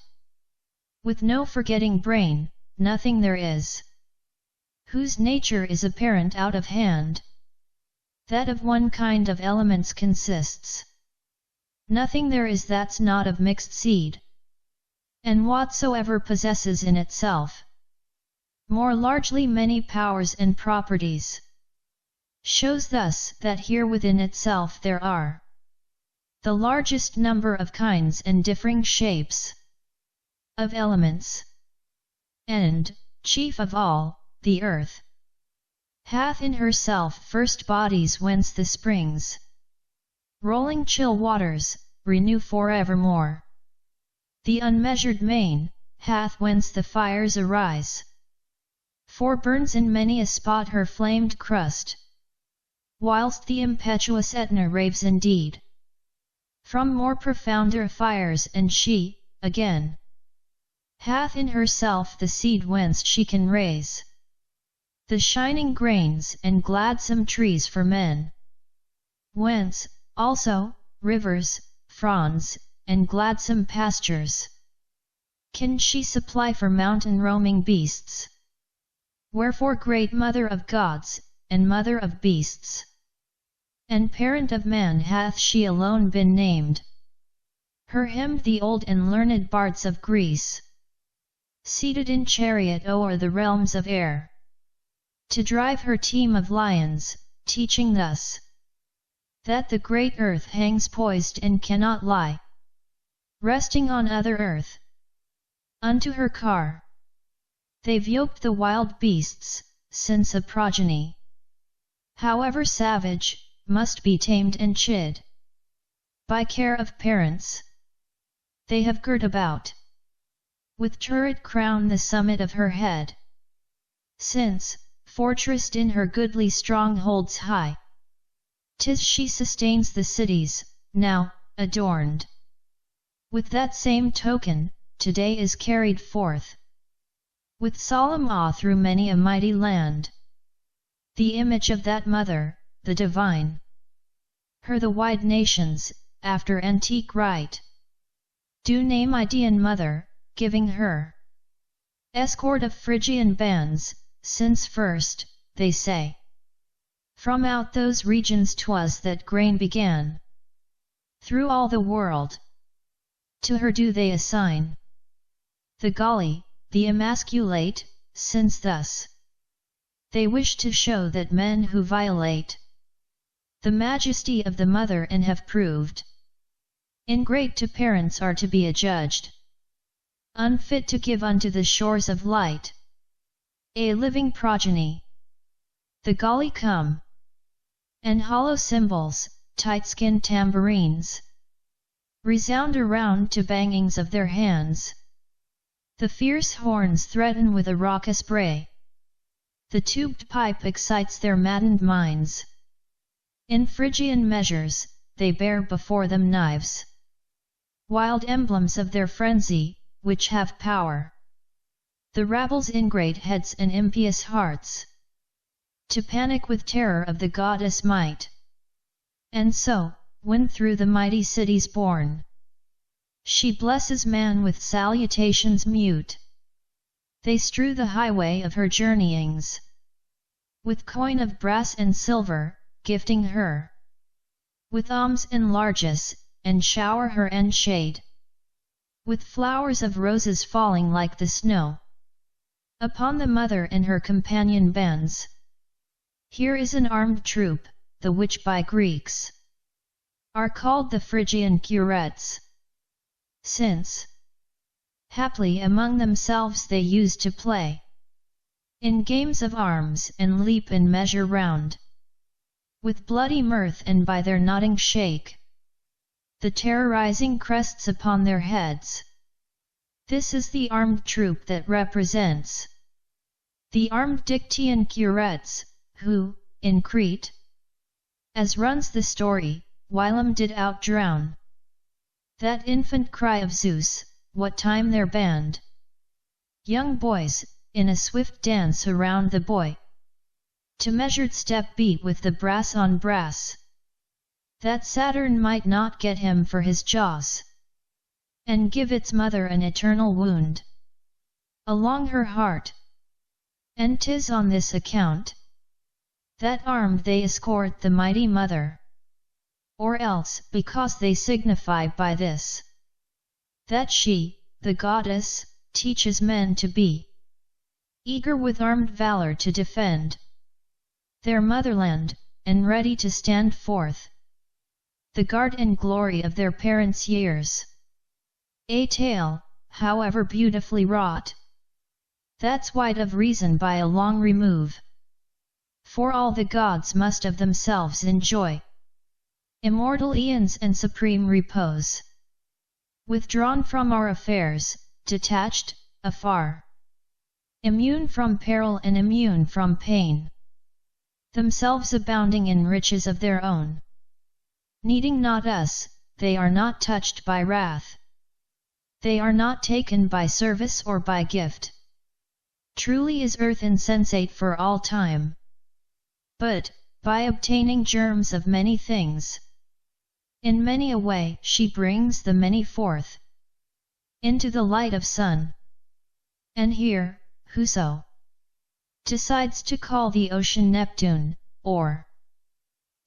with no forgetting brain, nothing there is whose nature is apparent out of hand, that of one kind of elements consists. Nothing there is that's not of mixed seed, and whatsoever possesses in itself more largely many powers and properties, shows thus that here within itself there are the largest number of kinds and differing shapes of elements, and, chief of all, the earth hath in herself first bodies whence the springs, rolling chill waters, renew forevermore. The unmeasured main hath whence the fires arise, for burns in many a spot her flamed crust, whilst the impetuous Etna raves indeed from more profounder fires, and she, again, hath in herself the seed whence she can raise the shining grains and gladsome trees for men, whence, also, rivers, fronds, and gladsome pastures can she supply for mountain roaming beasts. Wherefore great mother of gods, and mother of beasts, and parent of man hath she alone been named. Her hymned the old and learned bards of Greece, seated in chariot o'er the realms of air, to drive her team of lions, teaching thus, that the great earth hangs poised and cannot lie, resting on other earth. Unto her car they've yoked the wild beasts, since a progeny, however savage, must be tamed and chid by care of parents. They have girt about with turret crown the summit of her head, since, fortressed in her goodly strongholds high, 'tis she sustains the cities, now, adorned with that same token, today is carried forth with solemn awe through many a mighty land. The image of that mother, the divine, her the wide nations, after antique rite, do name Idaean mother, giving her escort of Phrygian bands, since first, they say, from out those regions 'twas that grain began. Through all the world, to her do they assign the Galli, the emasculate, since thus they wish to show that men who violate the majesty of the mother and have proved ingrate to parents are to be adjudged unfit to give unto the shores of light a living progeny. The Galli come, and hollow cymbals, tight-skinned tambourines, resound around to bangings of their hands. The fierce horns threaten with a raucous bray. The tubed pipe excites their maddened minds. In Phrygian measures, they bear before them knives, wild emblems of their frenzy, which have power the rabble's ingrate heads and impious hearts to panic with terror of the goddess might. And so, when through the mighty cities borne, she blesses man with salutations mute, they strew the highway of her journeyings with coin of brass and silver, gifting her with alms and largesse, and shower her and shade with flowers of roses falling like the snow upon the mother and her companion bands. Here is an armed troop, the which by Greeks are called the Phrygian curettes, since haply among themselves they use to play in games of arms and leap and measure round with bloody mirth, and by their nodding shake the terrorizing crests upon their heads. This is the armed troop that represents the armed Dictaean curettes, who, in Crete, as runs the story, whilom did outdrown that infant cry of Zeus, what time their band young boys, in a swift dance around the boy, to measured step beat with the brass on brass, that Saturn might not get him for his jaws, and give its mother an eternal wound along her heart. And 'tis on this account that armed they escort the mighty mother, or else because they signify by this that she, the goddess, teaches men to be eager with armed valor to defend their motherland, and ready to stand forth the guard and glory of their parents' years. A tale, however beautifully wrought, that's wide of reason by a long remove. For all the gods must of themselves enjoy immortal aeons and supreme repose, withdrawn from our affairs, detached, afar immune from peril and immune from pain, themselves abounding in riches of their own. Needing not us, they are not touched by wrath. They are not taken by service or by gift. Truly is earth insensate for all time. But, by obtaining germs of many things, in many a way she brings the many forth into the light of sun. And here, whoso decides to call the ocean Neptune, or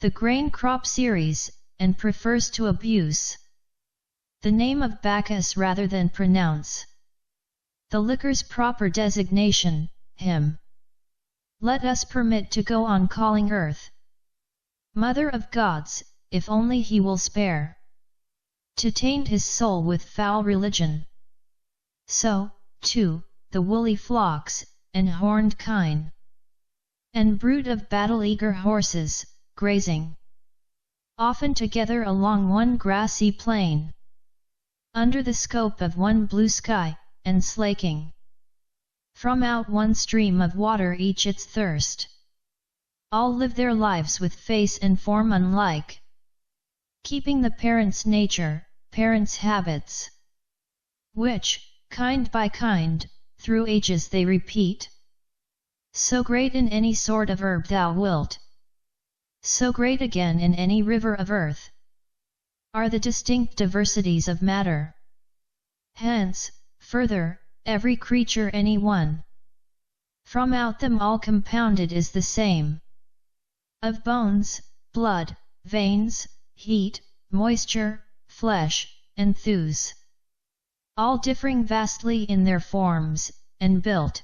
the grain crop Ceres, and prefers to abuse the name of Bacchus rather than pronounce the liquor's proper designation, him let us permit to go on calling earth mother of gods, if only he will spare to taint his soul with foul religion. So, too, the woolly flocks, and horned kine, and brood of battle-eager horses, grazing often together along one grassy plain, under the scope of one blue sky, and slaking from out one stream of water each its thirst. All live their lives with face and form unlike, keeping the parent's nature, parent's habits, which, kind by kind, through ages they repeat. So great in any sort of herb thou wilt, so great again in any river of earth, are the distinct diversities of matter. Hence, further, every creature any one, from out them all compounded is the same, of bones, blood, veins, heat, moisture, flesh, and thews, all differing vastly in their forms, and built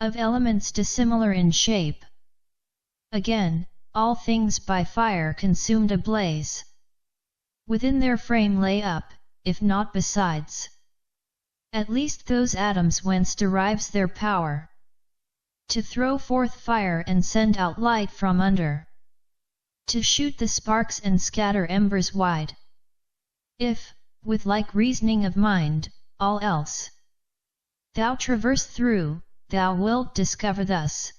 of elements dissimilar in shape. Again, all things by fire consumed ablaze, within their frame lay up, if not besides, at least those atoms whence derives their power to throw forth fire and send out light from under, to shoot the sparks and scatter embers wide. If, with like reasoning of mind, all else thou traverse through, thou wilt discover thus,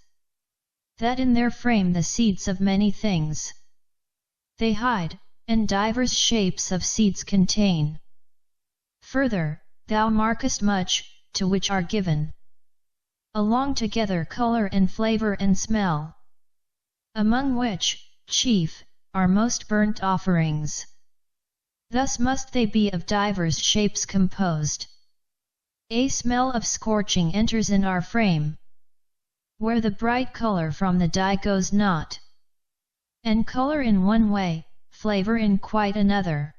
that in their frame the seeds of many things they hide, and divers shapes of seeds contain. Further, thou markest much, to which are given along together color and flavor and smell, among which, chief, are most burnt offerings. Thus must they be of divers shapes composed. A smell of scorching enters in our frame, where the bright color from the dye goes not, and color in one way, flavor in quite another,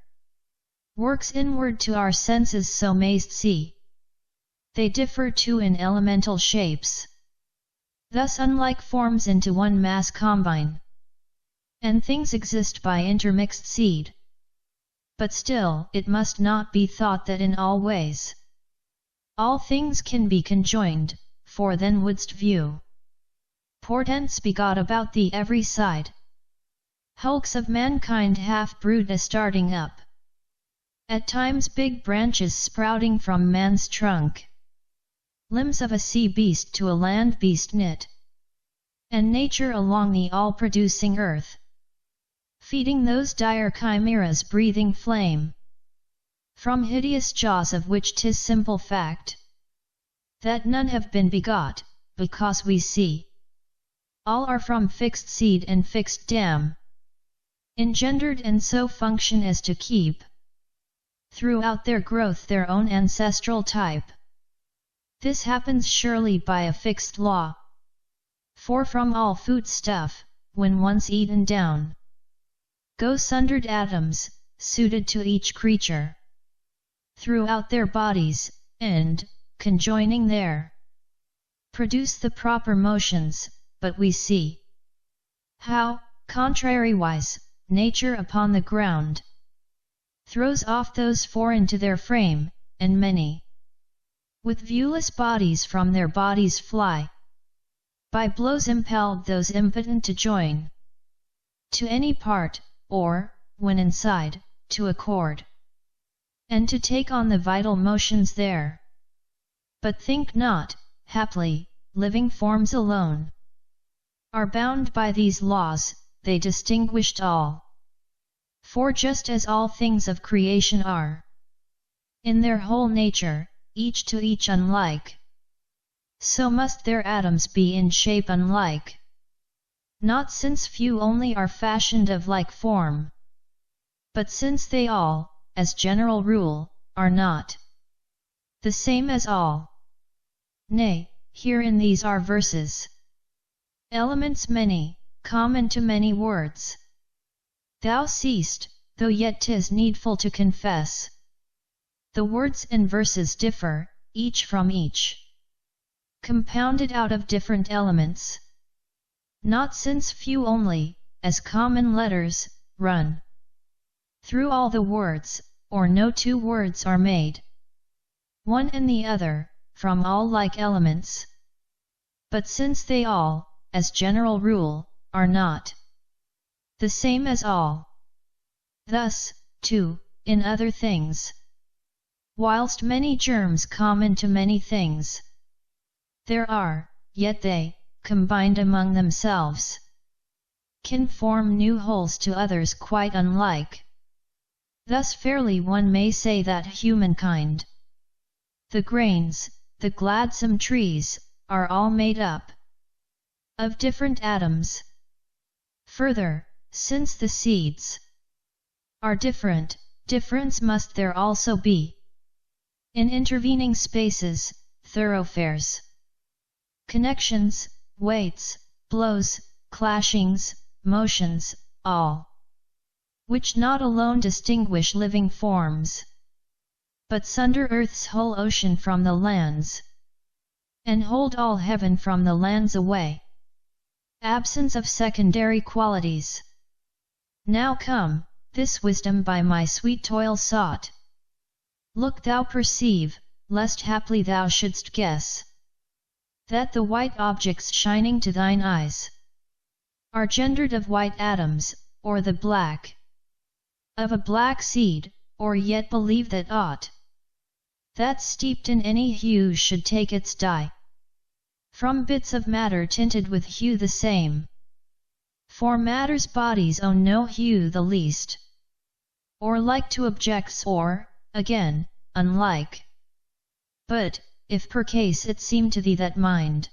works inward to our senses so mayst see. They differ too in elemental shapes. Thus unlike forms into one mass combine, and things exist by intermixed seed. But still it must not be thought that in all ways all things can be conjoined, for then wouldst view portents begot about thee every side, hulks of mankind half brood a starting up, at times big branches sprouting from man's trunk, limbs of a sea beast to a land beast knit, and nature along the all-producing earth, feeding those dire chimeras breathing flame, from hideous jaws of which 'tis simple fact, that none have been begot, because we see all are from fixed seed and fixed dam, engendered and so function as to keep throughout their growth their own ancestral type. This happens surely by a fixed law, for from all food stuff, when once eaten down, go sundered atoms, suited to each creature, throughout their bodies, and, conjoining there, produce the proper motions. But we see how, contrariwise, nature upon the ground throws off those foreign to their frame, and many with viewless bodies from their bodies fly, by blows impelled those impotent to join to any part, or, when inside, to accord, and to take on the vital motions there. But think not, haply, living forms alone are bound by these laws, they distinguished all. For just as all things of creation are, in their whole nature, each to each unlike, so must their atoms be in shape unlike. Not since few only are fashioned of like form, but since they all, as general rule, are not the same as all. Nay, here in these are verses, elements many, common to many words. Thou seest, though yet 'tis needful to confess, the words and verses differ, each from each, compounded out of different elements. Not since few only, as common letters, run through all the words, or no two words are made, one and the other, from all like elements. But since they all, as general rule, are not the same as all. Thus, too, in other things, whilst many germs common to many things there are, yet they, combined among themselves, can form new wholes to others quite unlike. Thus fairly one may say that humankind, the grains, the gladsome trees, are all made up of different atoms. Further, since the seeds are different, difference must there also be in intervening spaces, thoroughfares, connections, weights, blows, clashings, motions, all which not alone distinguish living forms, but sunder earth's whole ocean from the lands, and hold all heaven from the lands away. Absence of secondary qualities. Now come, this wisdom by my sweet toil sought. Look thou perceive, lest haply thou shouldst guess, that the white objects shining to thine eyes are gendered of white atoms, or the black of a black seed, or yet believe that aught that steeped in any hue should take its dye from bits of matter tinted with hue the same. For matter's bodies own no hue the least, or like to objects, or, again, unlike. But, if per case it seem to thee that mind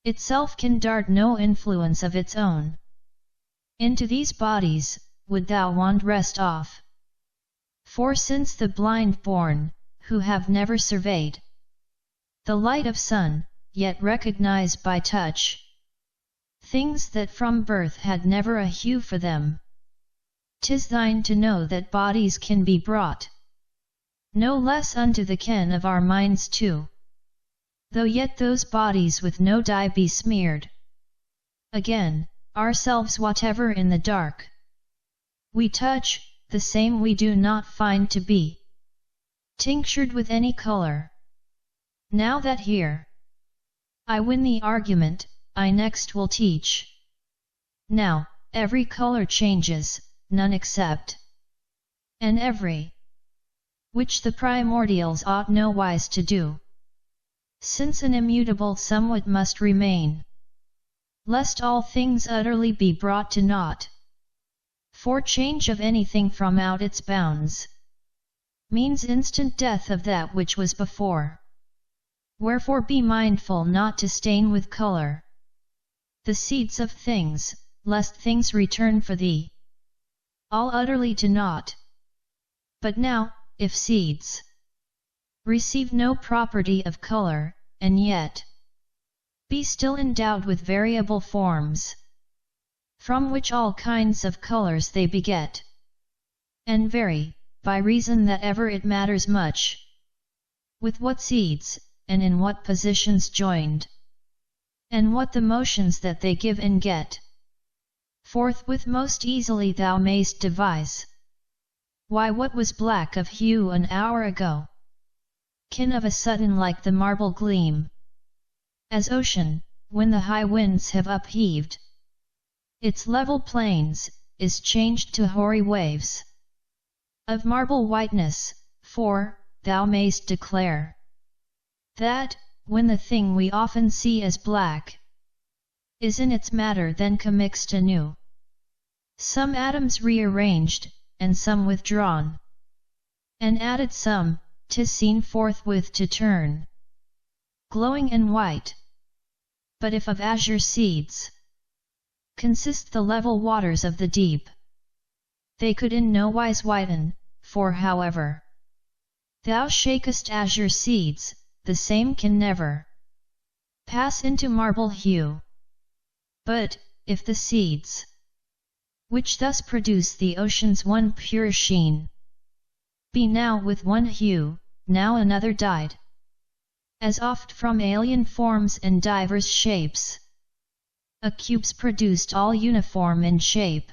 itself can dart no influence of its own into these bodies, would thou want rest off. For since the blind born, who have never surveyed the light of sun, yet recognize by touch things that from birth had never a hue for them, 'tis thine to know that bodies can be brought no less unto the ken of our minds too, though yet those bodies with no dye be smeared. Again, ourselves whatever in the dark we touch, the same we do not find to be tinctured with any color. Now that here I win the argument, I next will teach. Now, every color changes, none except, and every which the primordials ought no wise to do, since an immutable somewhat must remain, lest all things utterly be brought to naught. For change of anything from out its bounds means instant death of that which was before. Wherefore be mindful not to stain with color the seeds of things, lest things return for thee all utterly to naught. But now, if seeds receive no property of color, and yet be still endowed with variable forms, from which all kinds of colors they beget, and vary, by reason that ever it matters much with what seeds, and in what positions joined, and what the motions that they give and get, forthwith most easily thou mayst devise why what was black of hue an hour ago can of a sudden like the marble gleam, as ocean, when the high winds have upheaved its level plains, is changed to hoary waves of marble whiteness. For, thou mayst declare that, when the thing we often see as black is in its matter then commixed anew. Some atoms rearranged, and some withdrawn, and added some, 'tis seen forthwith to turn glowing and white. But if of azure seeds consist the level waters of the deep, they could in no wise whiten, for however thou shakest azure seeds, the same can never pass into marble hue. But, if the seeds which thus produce the ocean's one pure sheen be now with one hue, now another dyed, as oft from alien forms and divers shapes, a cube's produced all uniform in shape,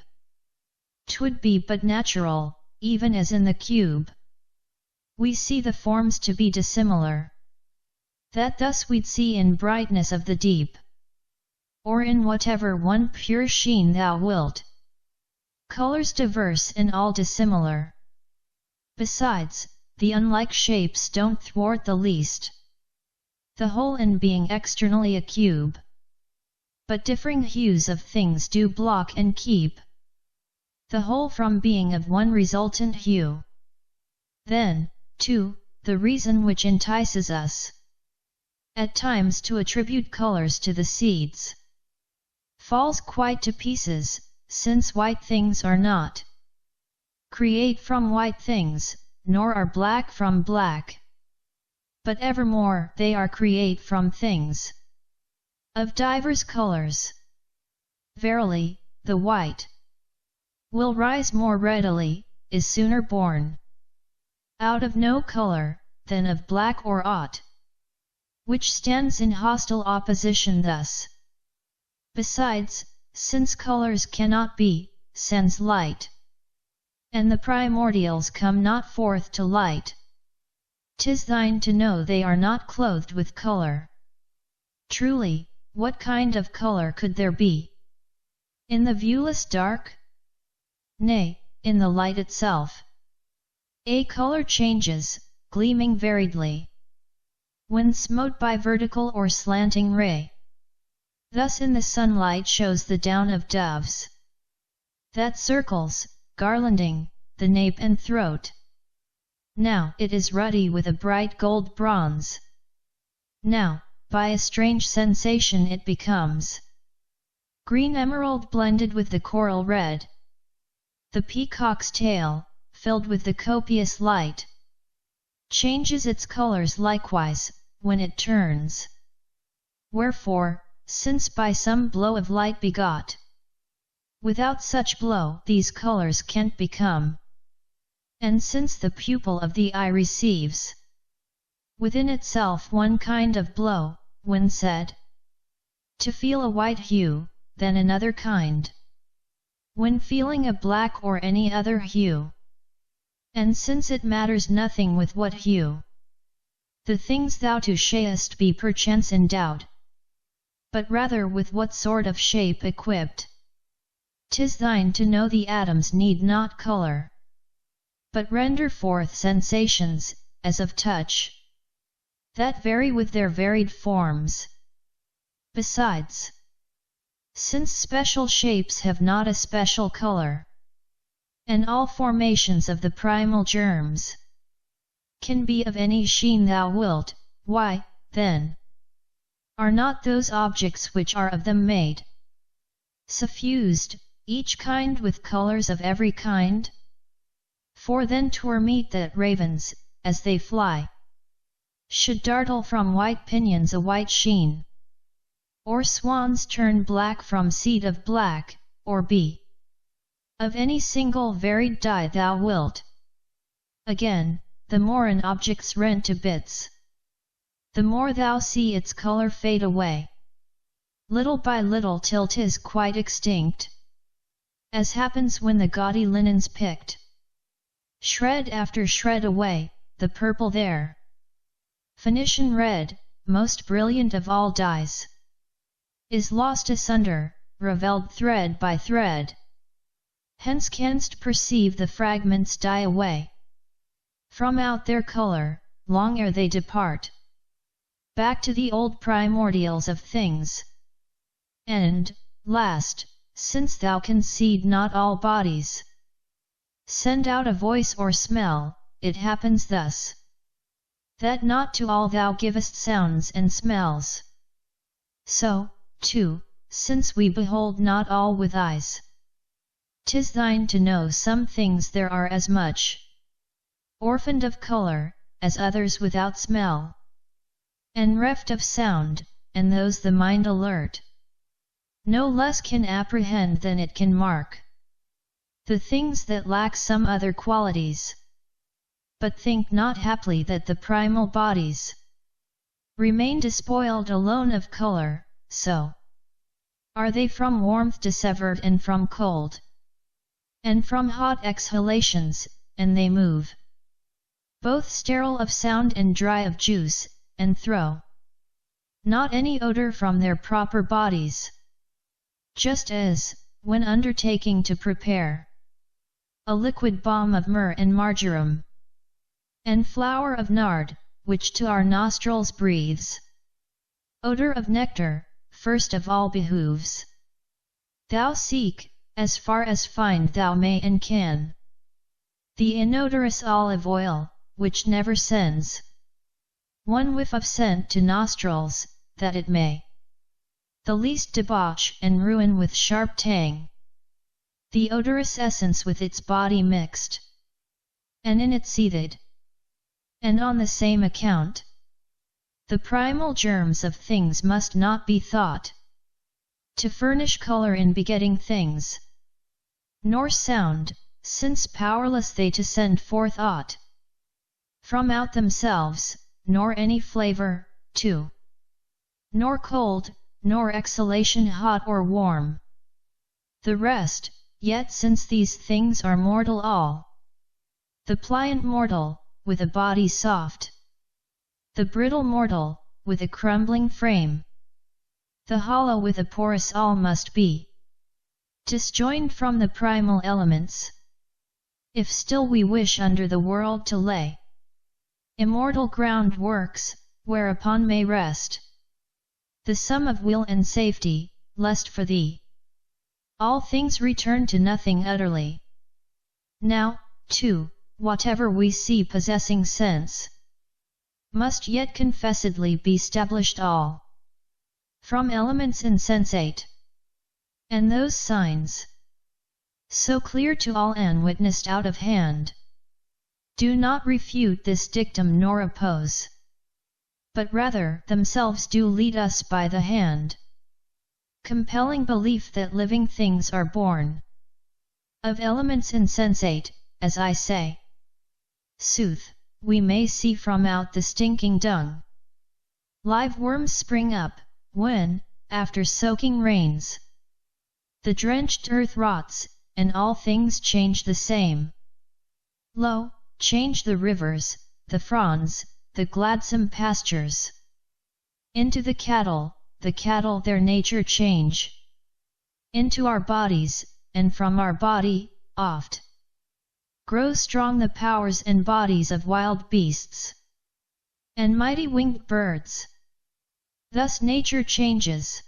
'twould be but natural, even as in the cube we see the forms to be dissimilar, that thus we'd see in brightness of the deep, or in whatever one pure sheen thou wilt, colors diverse and all dissimilar. Besides, the unlike shapes don't thwart the least the whole in being externally a cube, but differing hues of things do block and keep the whole from being of one resultant hue. Then, too, the reason which entices us at times to attribute colors to the seeds falls quite to pieces, since white things are not create from white things, nor are black from black, but evermore they are create from things of divers colors. Verily, the white will rise more readily, is sooner born out of no color, than of black or aught which stands in hostile opposition thus. Besides, since colors cannot be, sends light, and the primordials come not forth to light, 'tis thine to know they are not clothed with color. Truly, what kind of color could there be in the viewless dark? Nay, in the light itself a color changes, gleaming variedly, when smote by vertical or slanting ray. Thus in the sunlight shows the down of doves that circles, garlanding, the nape and throat. Now it is ruddy with a bright gold bronze. Now, by a strange sensation it becomes green emerald blended with the coral red. The peacock's tail, filled with the copious light, changes its colors likewise, when it turns. Wherefore, since by some blow of light begot, without such blow these colors can't become, and since the pupil of the eye receives within itself one kind of blow, when said to feel a white hue, then another kind when feeling a black or any other hue. And since it matters nothing with what hue the things thou to shayest be perchance endowed, but rather with what sort of shape equipped, 'tis thine to know the atoms need not color, but render forth sensations, as of touch, that vary with their varied forms. Besides, since special shapes have not a special color, and all formations of the primal germs can be of any sheen thou wilt, why, then, are not those objects which are of them made suffused, each kind with colors of every kind? For then 'twere meet that ravens, as they fly, should dartle from white pinions a white sheen, or swans turn black from seed of black, or be of any single varied dye thou wilt. Again, the more an object's rent to bits, the more thou see its color fade away, little by little till 'tis quite extinct, as happens when the gaudy linen's picked shred after shred away, the purple there, Phoenician red, most brilliant of all dyes, is lost asunder, ravelled thread by thread. Hence canst perceive the fragments die away from out their color, long ere they depart. back to the old primordials of things. And, last, since thou concede not all bodies, send out a voice or smell, it happens thus, that not to all thou givest sounds and smells. So, too, since we behold not all with eyes, 'tis thine to know some things there are as much orphaned of colour, as others without smell, and reft of sound, and those the mind alert no less can apprehend than it can mark the things that lack some other qualities. But think not haply that the primal bodies remain despoiled alone of colour, so are they from warmth dissevered and from cold, and from hot exhalations, and they move both sterile of sound and dry of juice, and throw not any odour from their proper bodies. Just as, when undertaking to prepare a liquid balm of myrrh and marjoram, and flower of nard, which to our nostrils breathes odour of nectar, first of all behooves thou seek, as far as find thou may and can, the inodorous olive oil, which never sends one whiff of scent to nostrils, that it may the least debauch and ruin with sharp tang the odorous essence with its body mixed, and in it seethed. And on the same account, the primal germs of things must not be thought to furnish colour in begetting things, nor sound, since powerless they to send forth aught from out themselves, nor any flavour, too, nor cold, nor exhalation hot or warm. The rest, yet since these things are mortal all, the pliant mortal, with a body soft, the brittle mortal, with a crumbling frame, the hollow with a porous all must be disjoined from the primal elements, if still we wish under the world to lay immortal groundworks, whereupon may rest the sum of will and safety, lest for thee all things return to nothing utterly. Now, too, whatever we see possessing sense, must yet confessedly be stablished all from elements insensate, and those signs so clear to all and witnessed out of hand, do not refute this dictum nor oppose, but rather themselves do lead us by the hand, compelling belief that living things are born of elements insensate, as I say. Sooth, we may see from out the stinking dung live worms spring up, when, after soaking rains, the drenched earth rots, and all things change the same. Lo, change the rivers, the fronds, the gladsome pastures into the cattle their nature change into our bodies, and from our body, oft grow strong the powers and bodies of wild beasts and mighty winged birds. Thus nature changes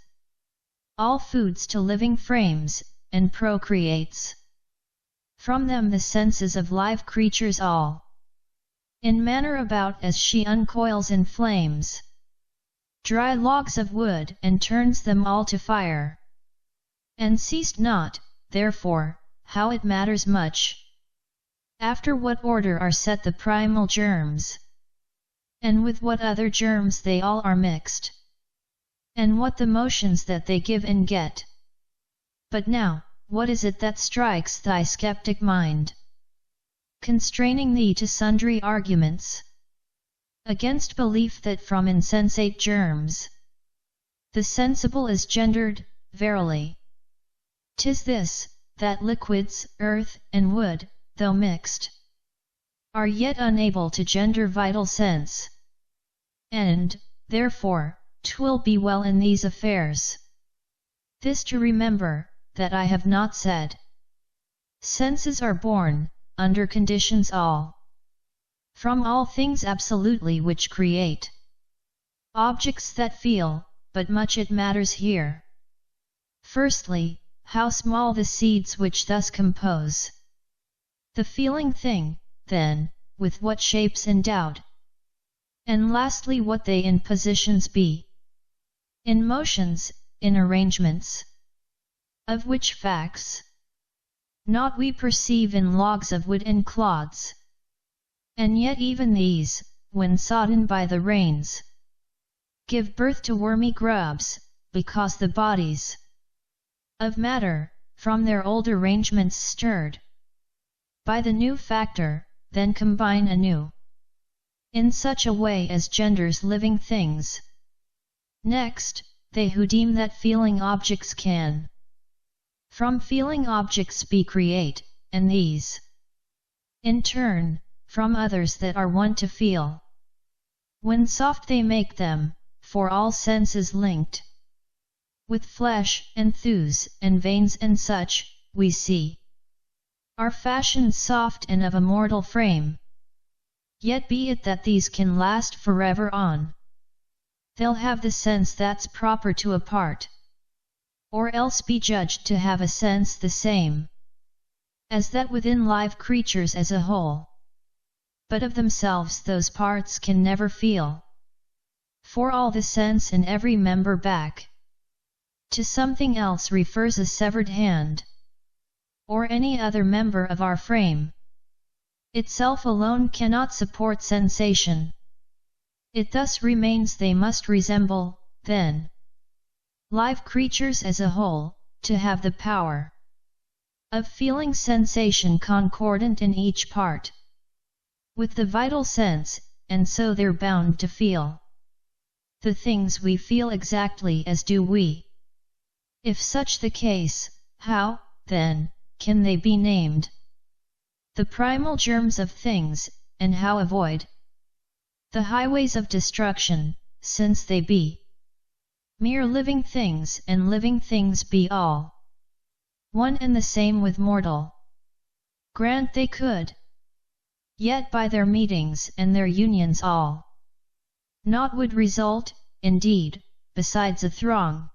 all foods to living frames, and procreates from them the senses of live creatures all, in manner about as she uncoils and flames dry logs of wood and turns them all to fire. And ceased not, therefore, how it matters much after what order are set the primal germs, and with what other germs they all are mixed, and what the motions that they give and get. But now, what is it that strikes thy skeptic mind, constraining thee to sundry arguments against belief that from insensate germs the sensible is gendered? Verily, 'tis this, that liquids, earth and wood, though mixed, are yet unable to gender vital sense. And, therefore, 'twill be well in these affairs this to remember, that I have not said senses are born, under conditions all, from all things absolutely which create Objects that feel, but much it matters here. Firstly, how small the seeds which thus compose the feeling thing, then, with what shapes endowed. And lastly what they in positions be. In motions, in arrangements. Of which facts not we perceive in logs of wood and clods. And yet even these, when sodden by the rains, give birth to wormy grubs, because the bodies of matter, from their old arrangements stirred by the new factor, then combine anew, in such a way as genders living things. Next, they who deem that feeling objects can from feeling objects be create, and these, in turn, from others that are wont to feel. When soft they make them, for all senses linked with flesh and thews and veins and such, we see are fashioned soft and of a mortal frame. Yet be it that these can last forever on, they'll have the sense that's proper to a part, or else be judged to have a sense the same as that within live creatures as a whole. But of themselves those parts can never feel, for all the sense in every member back to something else refers, a severed hand, or any other member of our frame. Itself alone cannot support sensation. It thus remains they must resemble, then, live creatures as a whole, to have the power of feeling sensation concordant in each part with the vital sense, and so they're bound to feel the things we feel exactly as do we. If such the case, how, then, can they be named the primal germs of things, and how avoid the highways of destruction, since they be mere living things, and living things be all one and the same with mortal? Grant they could, yet by their meetings and their unions all naught would result, indeed, besides a throng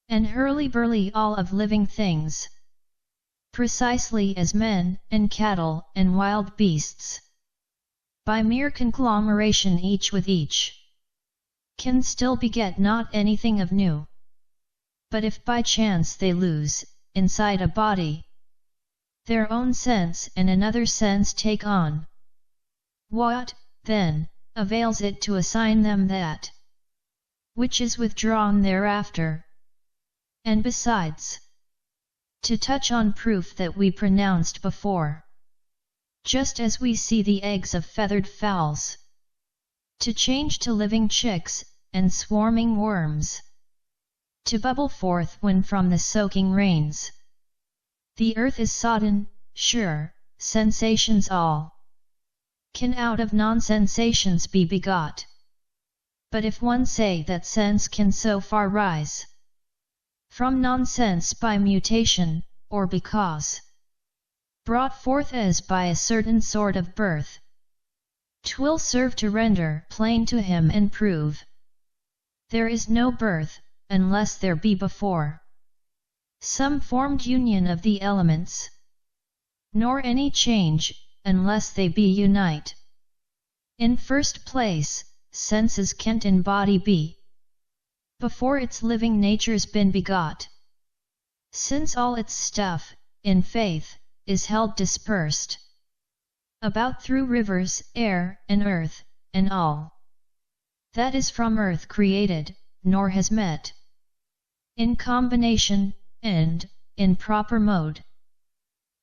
and hurly-burly all of living things, precisely as men, and cattle, and wild beasts, by mere conglomeration each with each, can still beget not anything of new. But if by chance they lose, inside a body, their own sense and another sense take on, what, then, avails it to assign them that which is withdrawn thereafter? And besides, to touch on proof that we pronounced before, just as we see the eggs of feathered fowls to change to living chicks, and swarming worms to bubble forth when from the soaking rains the earth is sodden, sure, sensations all can out of non-sensations be begot. But if one say that sense can so far rise from nonsense by mutation, or because brought forth as by a certain sort of birth, 'twill serve to render plain to him and prove there is no birth, unless there be before some formed union of the elements, nor any change, unless they be unite. In first place, senses can't in body be before its living nature's been begot, since all its stuff, in faith, is held dispersed about through rivers, air, and earth, and all that is from earth created, nor has met in combination, and, in proper mode,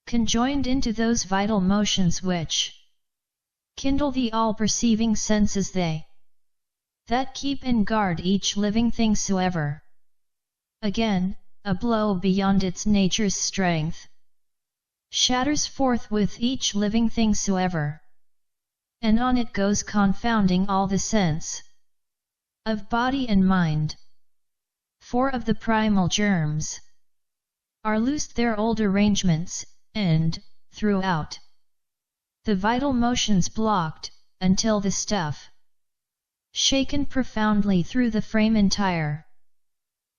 conjoined into those vital motions which kindle the all-perceiving senses, they that keep and guard each living thing soever. Again, a blow beyond its nature's strength shatters forth with each living thing soever, and on it goes confounding all the sense of body and mind. For of the primal germs are loosed their old arrangements, and, throughout, the vital motions blocked, until the stuff shaken profoundly through the frame entire,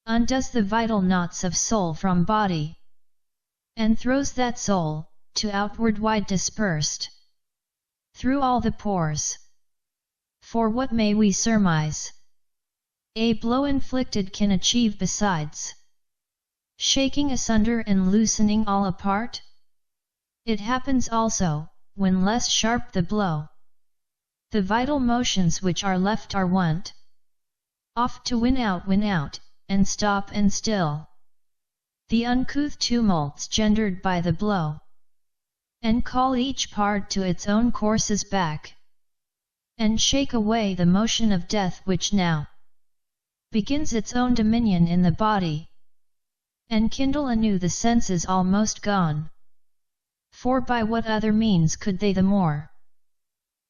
undoes the vital knots of soul from body, and throws that soul, to outward wide dispersed, through all the pores. For what may we surmise? A blow inflicted can achieve besides shaking asunder and loosening all apart? It happens also, when less sharp the blow, the vital motions which are left are wont oft to win out, and stop and still the uncouth tumults gendered by the blow, and call each part to its own courses back, and shake away the motion of death which now begins its own dominion in the body, and kindle anew the senses almost gone. For by what other means could they the more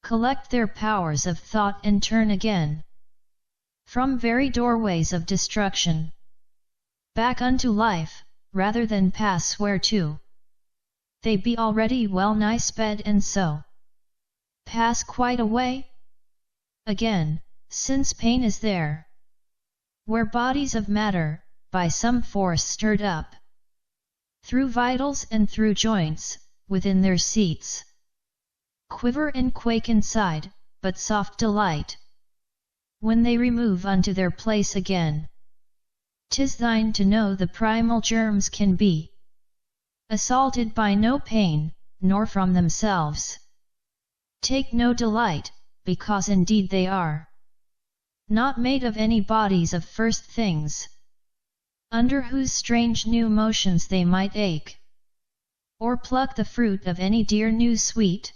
collect their powers of thought and turn again from very doorways of destruction back unto life, rather than pass whereto they be already well nigh sped, and so pass quite away again, since pain is there, where bodies of matter, by some force stirred up through vitals and through joints, within their seats, quiver and quake inside, but soft delight when they remove unto their place again. 'Tis thine to know the primal germs can be assaulted by no pain, nor from themselves take no delight, because indeed they are not made of any bodies of first things, under whose strange new motions they might ache, or pluck the fruit of any dear new sweet,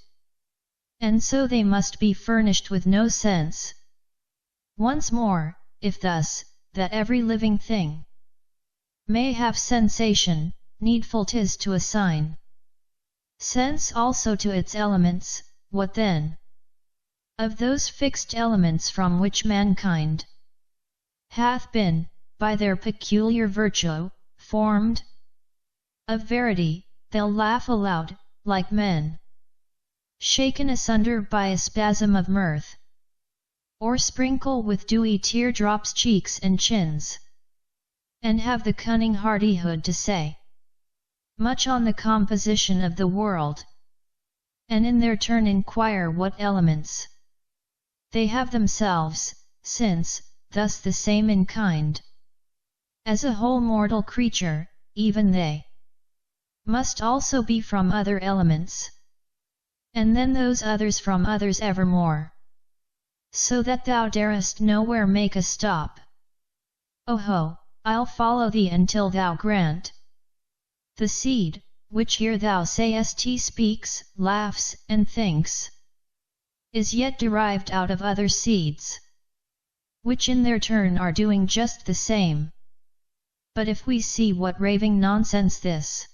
and so they must be furnished with no sense. Once more, if thus, that every living thing may have sensation, needful 'tis to assign sense also to its elements. What then of those fixed elements from which mankind hath been, by their peculiar virtue, formed? Of verity, they'll laugh aloud, like men shaken asunder by a spasm of mirth, or sprinkle with dewy teardrops cheeks and chins, and have the cunning hardihood to say much on the composition of the world, and in their turn inquire what elements they have themselves, since, thus the same in kind as a whole mortal creature, even they must also be from other elements, and then those others from others evermore, so that thou darest nowhere make a stop. Oho, I'll follow thee until thou grant the seed, which here thou sayest speaks, laughs, and thinks, is yet derived out of other seeds, which in their turn are doing just the same. But if we see what raving nonsense this,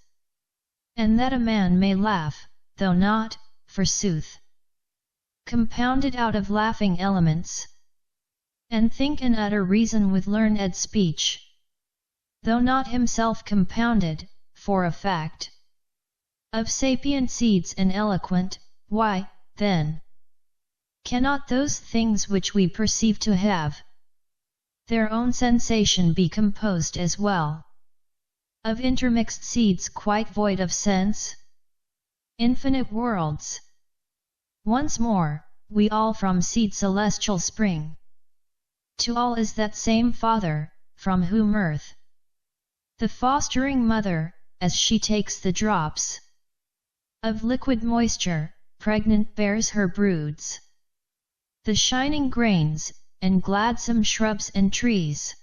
and that a man may laugh, though not, forsooth, compounded out of laughing elements, and think and utter reason with learned speech, though not himself compounded, for a fact, of sapient seeds and eloquent, why, then, cannot those things which we perceive to have their own sensation be composed as well of intermixed seeds quite void of sense? Infinite worlds! Once more, we all from seed celestial spring. To all is that same Father, from whom earth, the fostering mother, as she takes the drops of liquid moisture, pregnant bears her broods, the shining grains, and gladsome shrubs and trees,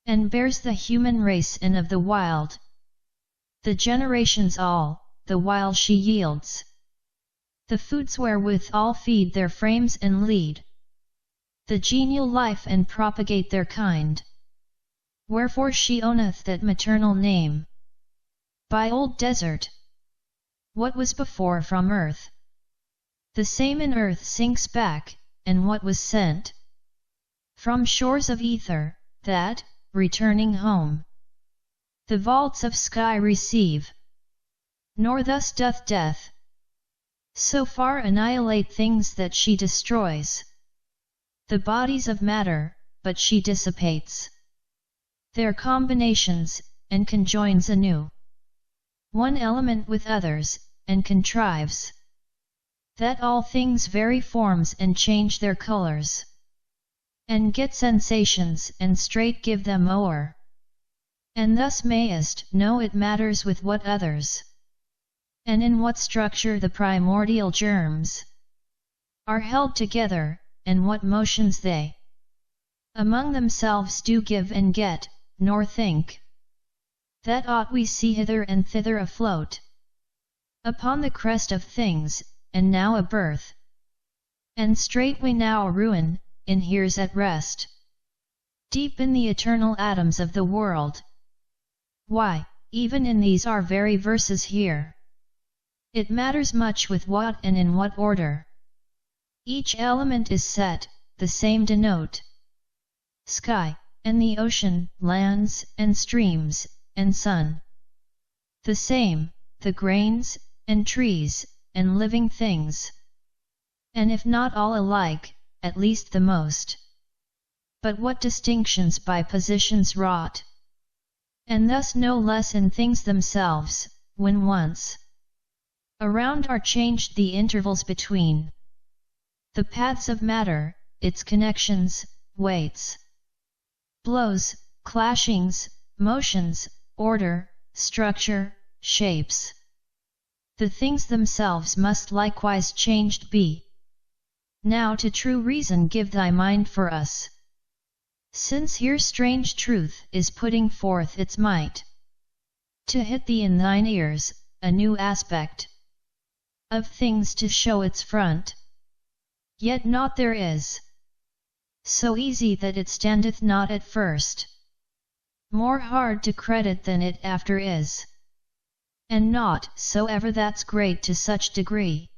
and bears the human race and of the wild, the generations all, the while she yields the foods wherewith all feed their frames and lead the genial life and propagate their kind. Wherefore she owneth that maternal name. By old desert, what was before from earth, the same in earth sinks back, and what was sent from shores of ether, that, returning home, the vaults of sky receive. Nor thus doth death so far annihilate things that she destroys, the bodies of matter, but she dissipates their combinations, and conjoins anew one element with others, and contrives that all things vary forms and change their colors, and get sensations and straight give them o'er. And thus mayest know it matters with what others, and in what structure the primordial germs are held together, and what motions they among themselves do give and get, nor think that aught we see hither and thither afloat upon the crest of things, and now a birth, and straightway now a ruin, inheres at rest deep in the eternal atoms of the world. Why, even in these our very verses here, it matters much with what and in what order each element is set, the same denote sky, and the ocean, lands, and streams, and sun. The same, the grains, and trees, and living things. And if not all alike, at least the most. But what distinctions by positions wrought! And thus no less in things themselves, when once around are changed the intervals between the paths of matter, its connections, weights, blows, clashings, motions, order, structure, shapes. The things themselves must likewise changed be. Now to true reason give thy mind for us, since here strange truth is putting forth its might, to hit thee in thine ears, a new aspect of things to show its front. Yet naught there is so easy that it standeth not at first, more hard to credit than it after is, and naught so ever that's great to such degree,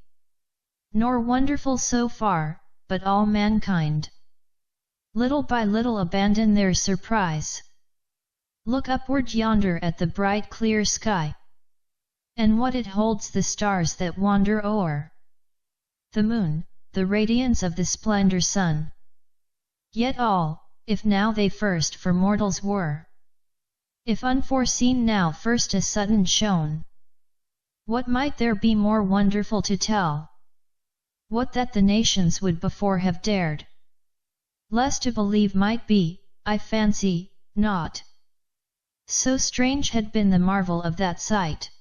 nor wonderful so far, but all mankind little by little abandon their surprise. Look upward yonder at the bright clear sky, and what it holds, the stars that wander o'er the moon, the radiance of the splendor sun. Yet all, if now they first for mortals were, if unforeseen now first as sudden shone, what might there be more wonderful to tell? What that the nations would before have dared less to believe might be, I fancy, not so strange had been the marvel of that sight,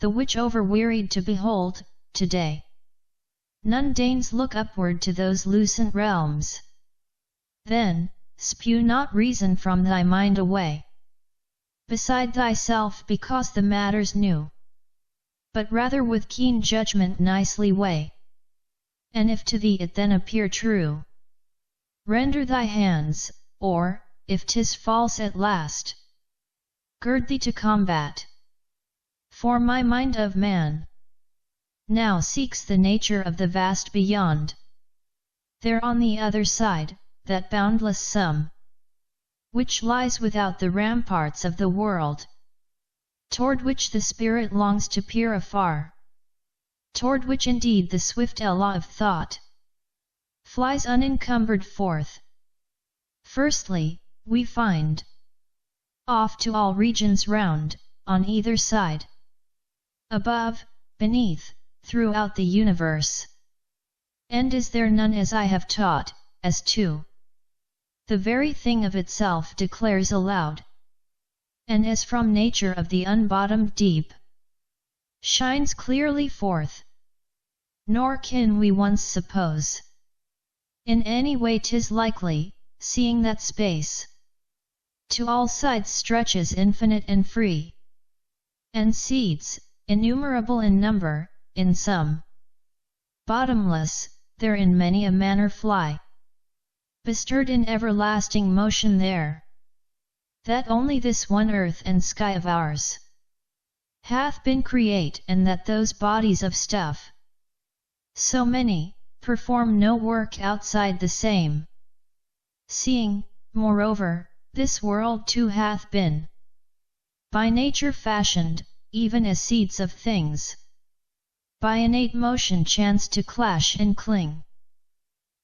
the which over-wearied to behold, today none deigns look upward to those lucent realms. Then, spew not reason from thy mind away beside thyself because the matter's new, but rather with keen judgment nicely weigh, and if to thee it then appear true, render thy hands, or, if 'tis false at last, gird thee to combat. For my mind of man now seeks the nature of the vast beyond. There on the other side, that boundless sum, which lies without the ramparts of the world, toward which the spirit longs to peer afar, toward which indeed the swift ella of thought flies unencumbered forth. Firstly, we find off to all regions round, on either side, above, beneath, throughout the universe. And is there none, as I have taught, as to the very thing of itself declares aloud, and as from nature of the unbottomed deep shines clearly forth. Nor can we once suppose in any way 'tis likely, seeing that space to all sides stretches infinite and free, and seeds, innumerable in number, in sum bottomless, there in many a manner fly, bestirred in everlasting motion there, that only this one earth and sky of ours hath been create, and that those bodies of stuff, so many, perform no work outside the same. Seeing, moreover, this world too hath been by nature fashioned, even as seeds of things by innate motion chance to clash and cling,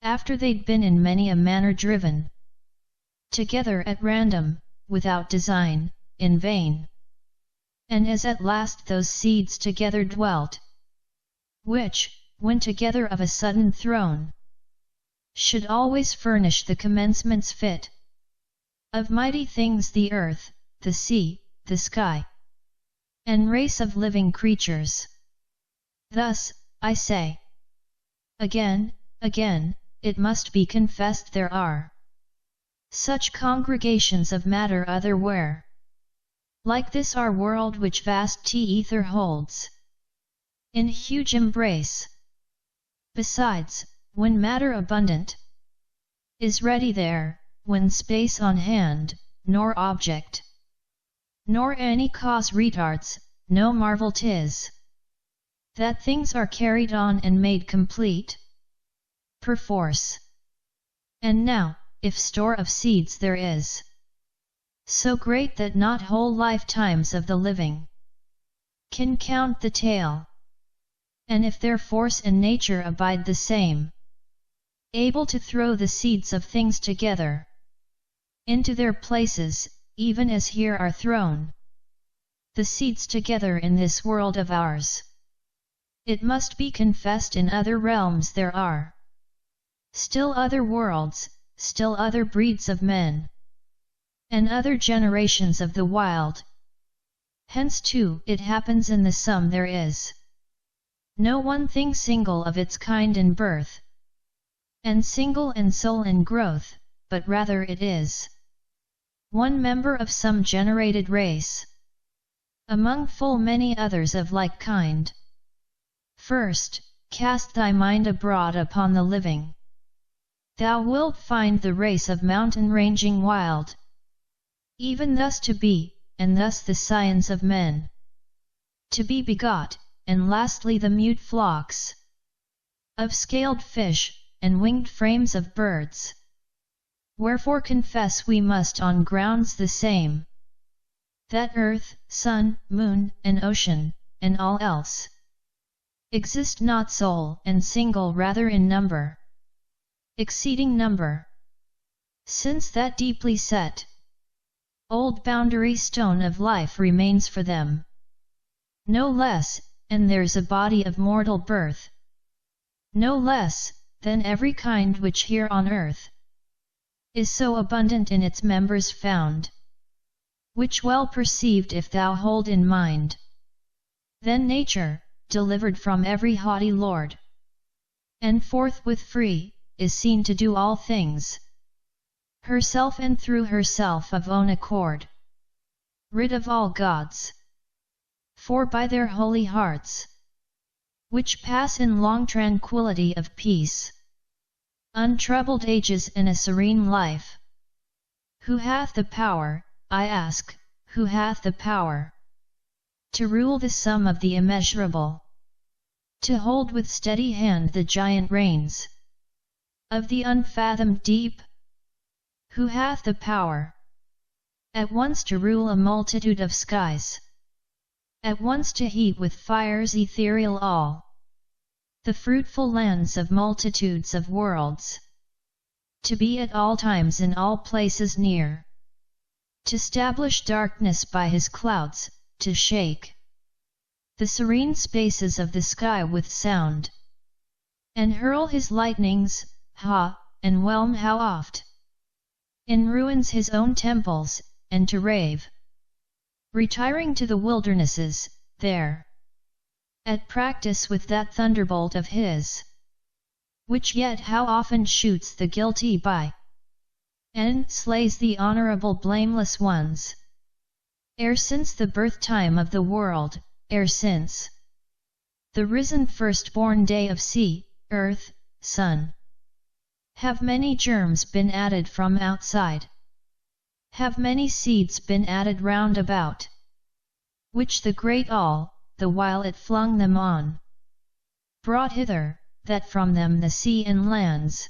after they'd been in many a manner driven together at random, without design, in vain. And as at last those seeds together dwelt, which, when together of a sudden thrown, should always furnish the commencements fit of mighty things, the earth, the sea, the sky, and race of living creatures. Thus, I say, again, again, it must be confessed there are such congregations of matter otherwhere, like this our world which vast ether holds in huge embrace. Besides, when matter abundant is ready there, when space on hand, nor object, nor any cause retards, no marvel 'tis that things are carried on and made complete perforce. And now, if store of seeds there is so great that not whole lifetimes of the living can count the tale, and if their force and nature abide the same, able to throw the seeds of things together into their places, even as here are thrown the seeds together in this world of ours, it must be confessed in other realms there are still other worlds, still other breeds of men, and other generations of the wild. Hence too it happens in the sum there is no one thing single of its kind in birth, and single in soul and growth, but rather it is one member of some generated race, among full many others of like kind. First, cast thy mind abroad upon the living. Thou wilt find the race of mountain-ranging wild, even thus to be, and thus the science of men to be begot, and lastly the mute flocks of scaled fish, and winged frames of birds. Wherefore confess we must on grounds the same, that earth, sun, moon, and ocean, and all else, exist not sole and single, rather in number, exceeding number. Since that deeply set old boundary stone of life remains for them no less, and there's a body of mortal birth no less, than every kind which here on earth is so abundant in its members found, which well perceived if thou hold in mind, then nature, delivered from every haughty lord, and forthwith free, is seen to do all things herself and through herself of own accord, rid of all gods. For by their holy hearts, which pass in long tranquility of peace, untroubled ages and a serene life, who hath the power, I ask, who hath the power to rule the sum of the immeasurable, to hold with steady hand the giant reins of the unfathomed deep? Who hath the power at once to rule a multitude of skies, at once to heat with fires ethereal all the fruitful lands of multitudes of worlds, to be at all times in all places near, to stablish darkness by his clouds, to shake the serene spaces of the sky with sound, and hurl his lightnings, and whelm how oft in ruins his own temples, and to rave, retiring to the wildernesses, there at practice with that thunderbolt of his, which yet how often shoots the guilty by, and slays the honorable blameless ones, ere since the birth time of the world, ere since the risen firstborn day of sea, earth, sun. Have many germs been added from outside? Have many seeds been added round about? Which the great all, the while it flung them on, brought hither, that from them the sea and lands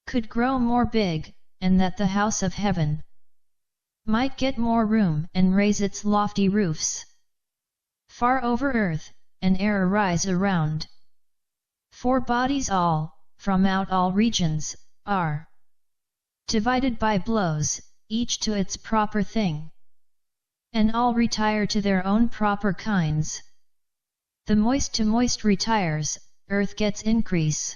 could grow more big, and that the house of heaven might get more room and raise its lofty roofs far over earth, and air arise around. For bodies all, from out all regions, are divided by blows, each to its proper thing. And all retire to their own proper kinds. The moist to moist retires, earth gets increase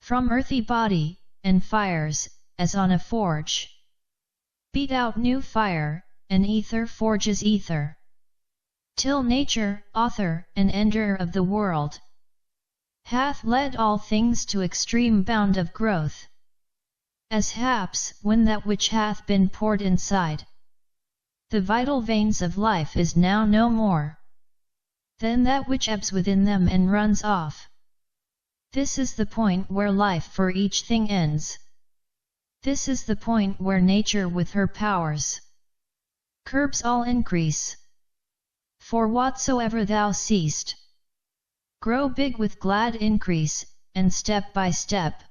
from earthy body, and fires, as on a forge, beat out new fire, and ether forges ether. Till nature, author and ender of the world, hath led all things to extreme bound of growth. As haps when that which hath been poured inside the vital veins of life is now no more than that which ebbs within them and runs off. This is the point where life for each thing ends. This is the point where nature with her powers curbs all increase. For whatsoever thou seest grow big with glad increase, and step by step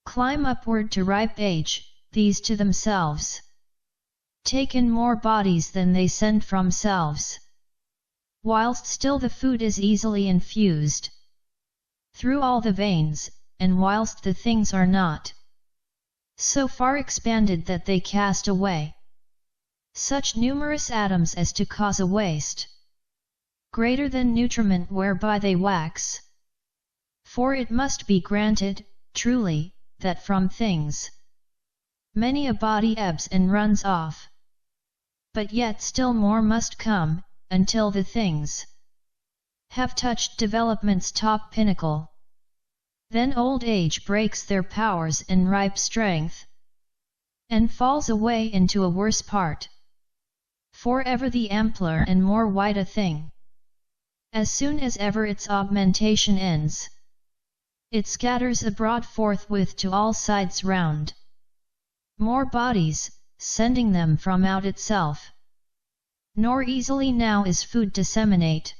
climb upward to ripe age, these to themselves take in more bodies than they send from selves, whilst still the food is easily infused through all the veins, and whilst the things are not so far expanded that they cast away such numerous atoms as to cause a waste greater than nutriment whereby they wax. For it must be granted, truly, that from things many a body ebbs and runs off. But yet still more must come, until the things have touched development's top pinnacle. Then old age breaks their powers and ripe strength, and falls away into a worse part. For ever the ampler and more wide a thing, as soon as ever its augmentation ends, it scatters abroad forthwith to all sides round more bodies, sending them from out itself. Nor easily now is food disseminate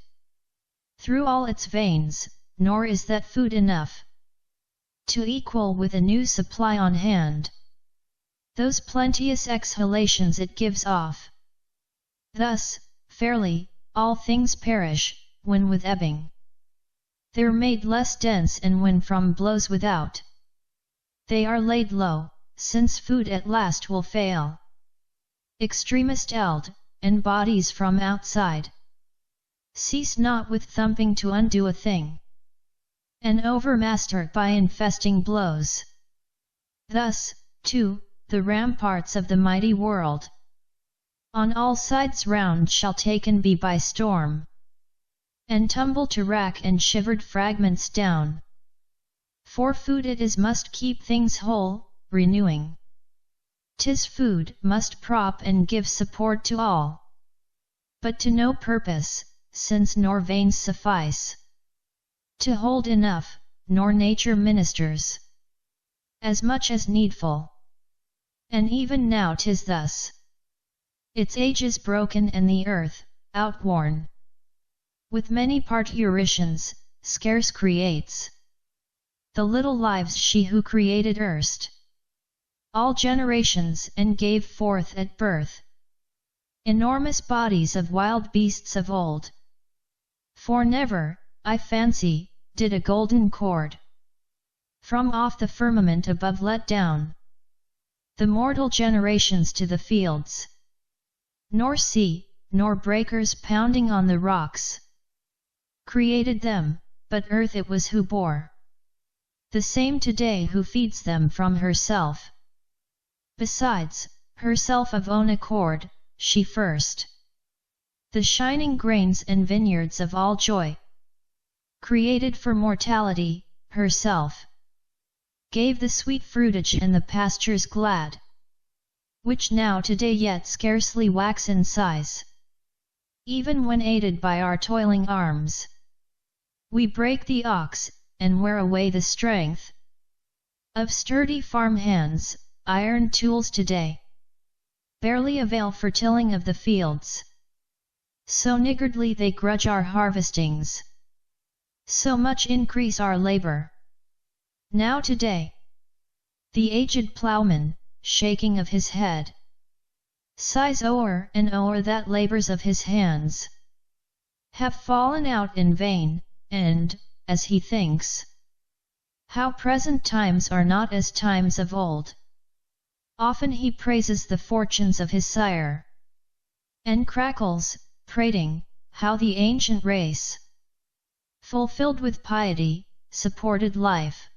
through all its veins, nor is that food enough to equal with a new supply on hand those plenteous exhalations it gives off. Thus, fairly, all things perish, when with ebbing they're made less dense, and when from blows without they are laid low, since food at last will fail. Extremest eld, and bodies from outside cease not with thumping to undo a thing, and overmaster by infesting blows. Thus, too, the ramparts of the mighty world on all sides round shall taken be by storm, and tumble to rack and shivered fragments down. For food it is must keep things whole, renewing. 'Tis food must prop and give support to all, but to no purpose, since nor veins suffice to hold enough, nor nature ministers as much as needful. And even now 'tis thus. Its age is broken, and the earth, outworn with many parturitions, scarce creates the little lives she who created erst all generations, and gave forth at birth enormous bodies of wild beasts of old. For never, I fancy, did a golden cord from off the firmament above let down the mortal generations to the fields, nor sea, nor breakers pounding on the rocks created them, but earth it was who bore the same today, who feeds them from herself. Besides, herself of own accord, she first the shining grains and vineyards of all joy created for mortality, herself gave the sweet fruitage and the pastures glad, which now today yet scarcely wax in size. Even when aided by our toiling arms, we break the ox, and wear away the strength of sturdy farm hands, iron tools today barely avail for tilling of the fields. So niggardly they grudge our harvestings, so much increase our labor. Now today, the aged ploughman, shaking of his head, sighs o'er and o'er that labors of his hands have fallen out in vain, and, as he thinks, How present times are not as times of old. Often he praises the fortunes of his sire, and crackles, prating, how the ancient race, fulfilled with piety, supported life,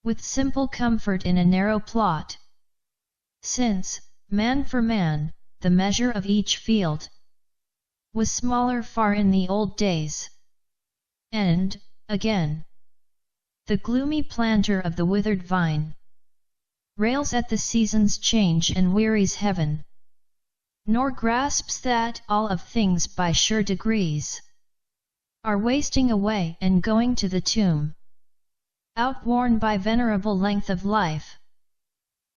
with simple comfort in a narrow plot. Since, man for man, the measure of each field was smaller far in the old days. And, again, the gloomy planter of the withered vine rails at the season's change and wearies heaven, nor grasps that all of things by sure degrees are wasting away and going to the tomb, outworn by venerable length of life.